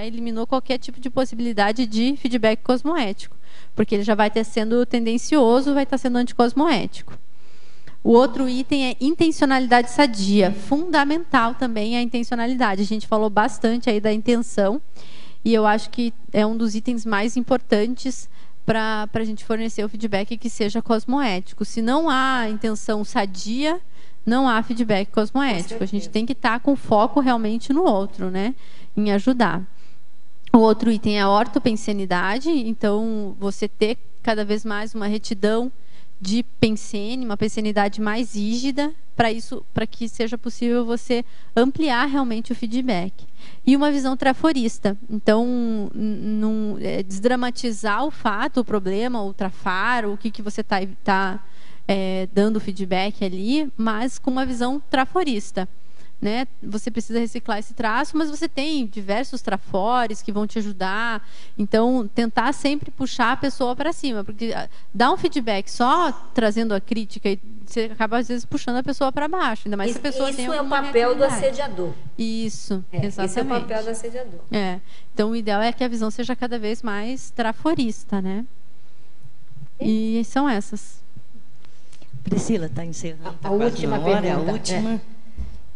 eliminou qualquer tipo de possibilidade de feedback cosmoético, porque ele já vai estar sendo tendencioso, vai estar sendo anticosmoético. O outro item é intencionalidade sadia. Fundamental também a intencionalidade. A gente falou bastante aí da intenção, e eu acho que é um dos itens mais importantes para a gente fornecer o feedback que seja cosmoético. Se não há intenção sadia, não há feedback cosmoético. A gente tem que estar com foco realmente no outro, né? Em ajudar. O outro item é a ortopensenidade. Então, você ter cada vez mais uma retidão de pensene, uma pensenidade mais rígida, para que seja possível você ampliar realmente o feedback. E uma visão traforista. Então, desdramatizar o fato, o problema, o trafar, o que você está dando feedback ali, mas com uma visão traforista, né? Você precisa reciclar esse traço, mas você tem diversos trafores que vão te ajudar. Então, tentar sempre puxar a pessoa para cima, porque dar um feedback só trazendo a crítica, você acaba às vezes puxando a pessoa para baixo, ainda mais se a pessoa tem alguma reatividade. Isso é o papel do assediador. Isso, exatamente. Esse é o papel do assediador. Então, o ideal é que a visão seja cada vez mais traforista, né? E são essas. Priscila, está encerrando. A última pergunta. A última.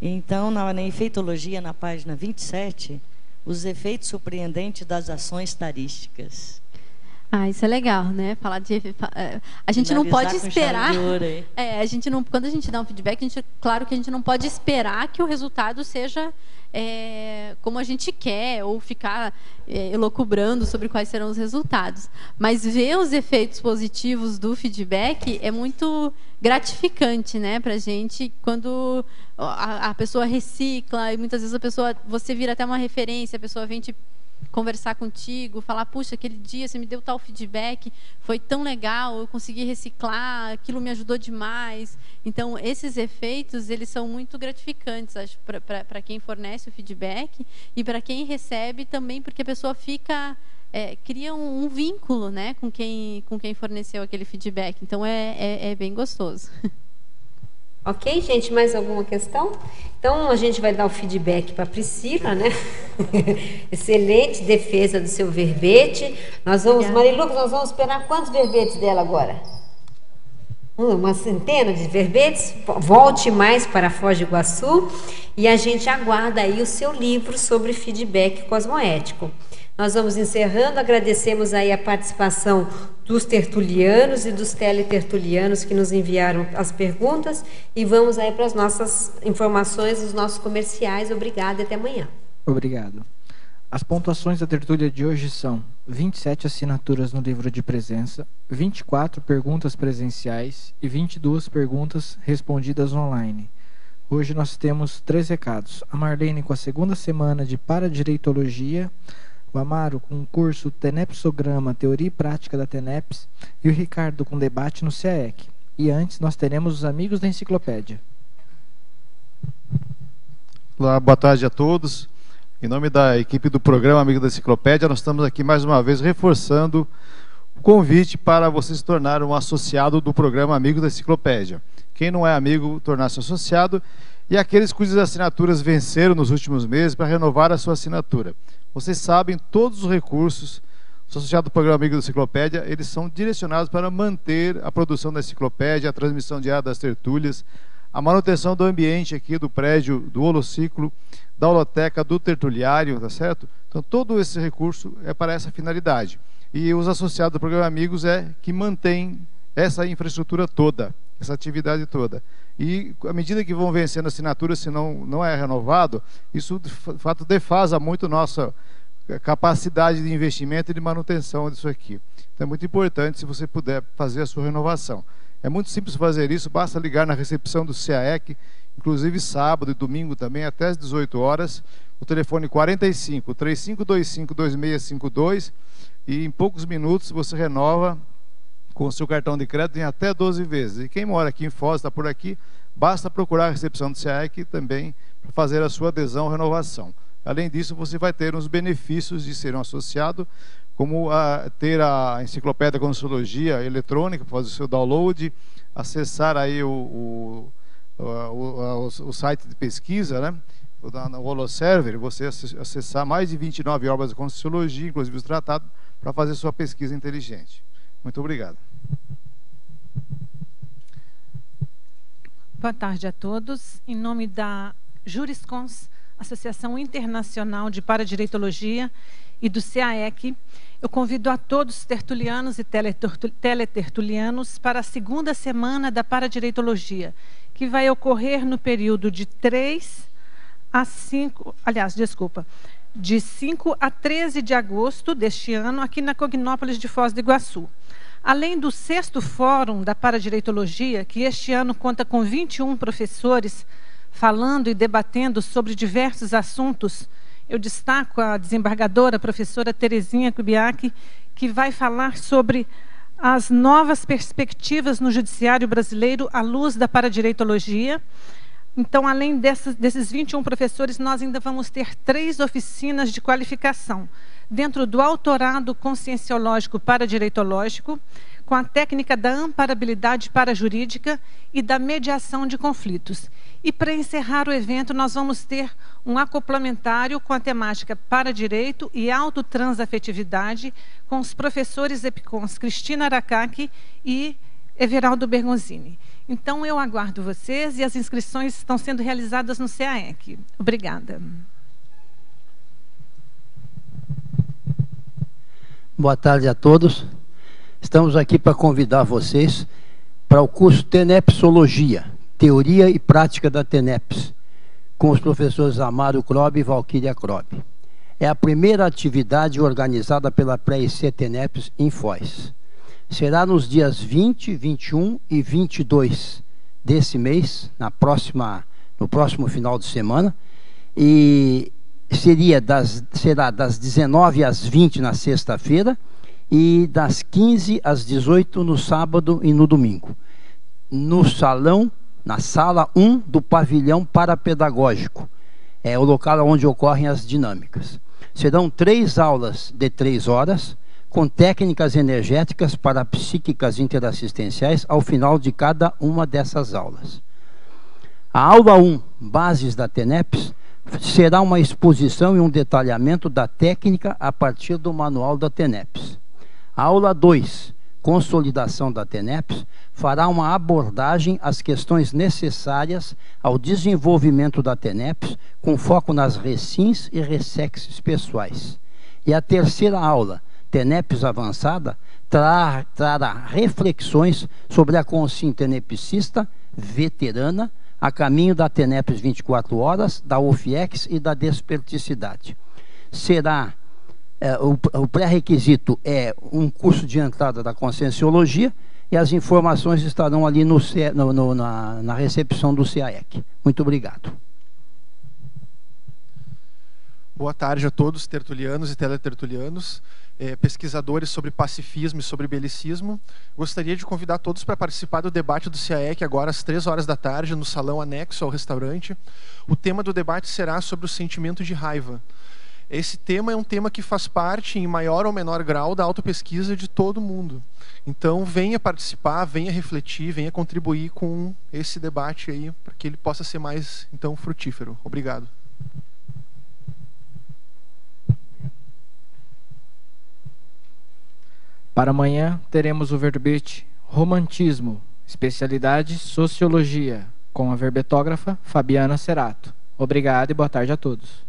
Então, na efeitologia, na página 27, os efeitos surpreendentes das ações tarísticas. Isso é legal, né? Falar de a gente não pode esperar. Quando a gente dá um feedback, claro que a gente não pode esperar que o resultado seja como a gente quer, ou ficar elucubrando sobre quais serão os resultados. Mas ver os efeitos positivos do feedback é muito gratificante, né, para a gente, quando a pessoa recicla, e muitas vezes você vira até uma referência, a pessoa vem te conversar contigo, falar, puxa, aquele dia você me deu tal feedback, foi tão legal, eu consegui reciclar, aquilo me ajudou demais. Então, esses efeitos, eles são muito gratificantes, acho, para quem fornece o feedback e para quem recebe também, porque a pessoa fica, cria um vínculo, né, com quem forneceu aquele feedback. Então, é bem gostoso. Ok, gente, mais alguma questão? Então, a gente vai dar o feedback para a Priscila, né? Excelente defesa do seu verbete. Nós vamos, Marilu, nós vamos esperar quantos verbetes dela agora? Uma centena de verbetes? Volte mais para Foz do Iguaçu e a gente aguarda aí o seu livro sobre feedback cosmoético. Nós vamos encerrando, agradecemos aí a participação dos tertulianos e dos teletertulianos que nos enviaram as perguntas e vamos aí para as nossas informações, os nossos comerciais. Obrigada e até amanhã. Obrigado. As pontuações da tertúlia de hoje são 27 assinaturas no livro de presença, 24 perguntas presenciais e 22 perguntas respondidas online. Hoje nós temos 3 recados. A Marlene com a segunda semana de Paradireitologia, o Amaro com o curso Tenepsograma, Teoria e Prática da TENEPS, e o Ricardo com debate no CAEC. E antes nós teremos os amigos da enciclopédia. Olá, boa tarde a todos. Em nome da equipe do programa Amigo da Enciclopédia, nós estamos aqui mais uma vez reforçando o convite para você se tornar um associado do programa Amigo da Enciclopédia. Quem não é amigo, tornar-se associado, e aqueles cujas assinaturas venceram nos últimos meses para renovar a sua assinatura. Vocês sabem, todos os recursos associados do programa Amigo da Enciclopédia, eles são direcionados para manter a produção da enciclopédia, a transmissão diária das tertúlias, a manutenção do ambiente aqui do prédio, do holociclo, da holoteca, do tertuliário, tá certo? Então, todo esse recurso é para essa finalidade. E os associados do programa Amigos que mantém essa infraestrutura toda, essa atividade toda. E, à medida que vão vencendo assinaturas, se não é renovado, isso, de fato, defasa muito nossa capacidade de investimento e de manutenção disso aqui. Então, é muito importante se você puder fazer a sua renovação. É muito simples fazer isso, basta ligar na recepção do CAEC, inclusive sábado e domingo também, até às 18 horas, o telefone 45 3525 2652, e em poucos minutos você renova com o seu cartão de crédito em até 12 vezes. E quem mora aqui em Foz, está por aqui, basta procurar a recepção do CAEC também para fazer a sua adesão ou renovação. Além disso, você vai ter uns benefícios de ser um associado, como ter a enciclopédia Consciologia eletrônica, fazer o seu download, acessar aí o site de pesquisa, né? O Holoserver, você acessar mais de 29 obras de Consciologia, inclusive os tratados, para fazer sua pesquisa inteligente. Muito obrigado. Boa tarde a todos. Em nome da Juriscons, Associação Internacional de Paradireitologia, e do CAEC, eu convido a todos os tertulianos e teletertulianos para a segunda semana da Paradireitologia, que vai ocorrer no período de 5 a 13 de agosto deste ano, aqui na Cognópolis de Foz do Iguaçu. Além do 6º Fórum da Paradireitologia, que este ano conta com 21 professores falando e debatendo sobre diversos assuntos, eu destaco a desembargadora, a professora Terezinha Kubiak, que vai falar sobre as novas perspectivas no judiciário brasileiro à luz da paradireitologia. Então, além desses 21 professores, nós ainda vamos ter 3 oficinas de qualificação, dentro do autorado conscienciológico paradireitológico, com a técnica da amparabilidade parajurídica e da mediação de conflitos. E, para encerrar o evento, nós vamos ter um acoplamentário com a temática Paradireito e Autotransafetividade, com os professores EPICONs Cristina Aracaki e Everaldo Bergonzini. Então, eu aguardo vocês e as inscrições estão sendo realizadas no CAEC. Obrigada. Boa tarde a todos. Estamos aqui para convidar vocês para o curso Tenepsologia, Teoria e Prática da TENEPS, com os professores Amaro Krob e Valquíria Krob. É a primeira atividade organizada pela Pré-IC TENEPS em Foz. Será nos dias 20, 21 e 22 desse mês, no próximo final de semana, e será das 19 às 20 na sexta-feira e das 15 às 18 no sábado e no domingo. Na sala 1 do pavilhão parapedagógico. É o local onde ocorrem as dinâmicas. Serão 3 aulas de 3 horas, com técnicas energéticas parapsíquicas interassistenciais ao final de cada uma dessas aulas. A aula 1, Bases da TENEPS, será uma exposição e um detalhamento da técnica a partir do manual da TENEPS. A aula 2, Consolidação da TENEPS, fará uma abordagem às questões necessárias ao desenvolvimento da TENEPS, com foco nas recins e ressexes pessoais. E a terceira aula, TENEPS Avançada, trará reflexões sobre a consciência tenepsista veterana, a caminho da TENEPS 24 horas, da UFIEX e da desperticidade. Será... o pré-requisito é um curso de entrada da Conscienciologia e as informações estarão ali na recepção do CAEC. Muito obrigado. Boa tarde a todos, tertulianos e teletertulianos, pesquisadores sobre pacifismo e sobre belicismo. Gostaria de convidar todos para participar do debate do CAEC agora às 3 horas da tarde, no salão anexo ao restaurante. O tema do debate será sobre o sentimento de raiva. Esse tema é um tema que faz parte, em maior ou menor grau, da autopesquisa de todo mundo. Então, venha participar, venha refletir, venha contribuir com esse debate aí, para que ele possa ser mais, então, frutífero. Obrigado. Para amanhã, teremos o verbete Romantismo, especialidade Sociologia, com a verbetógrafa Fabiana Cerato. Obrigado e boa tarde a todos.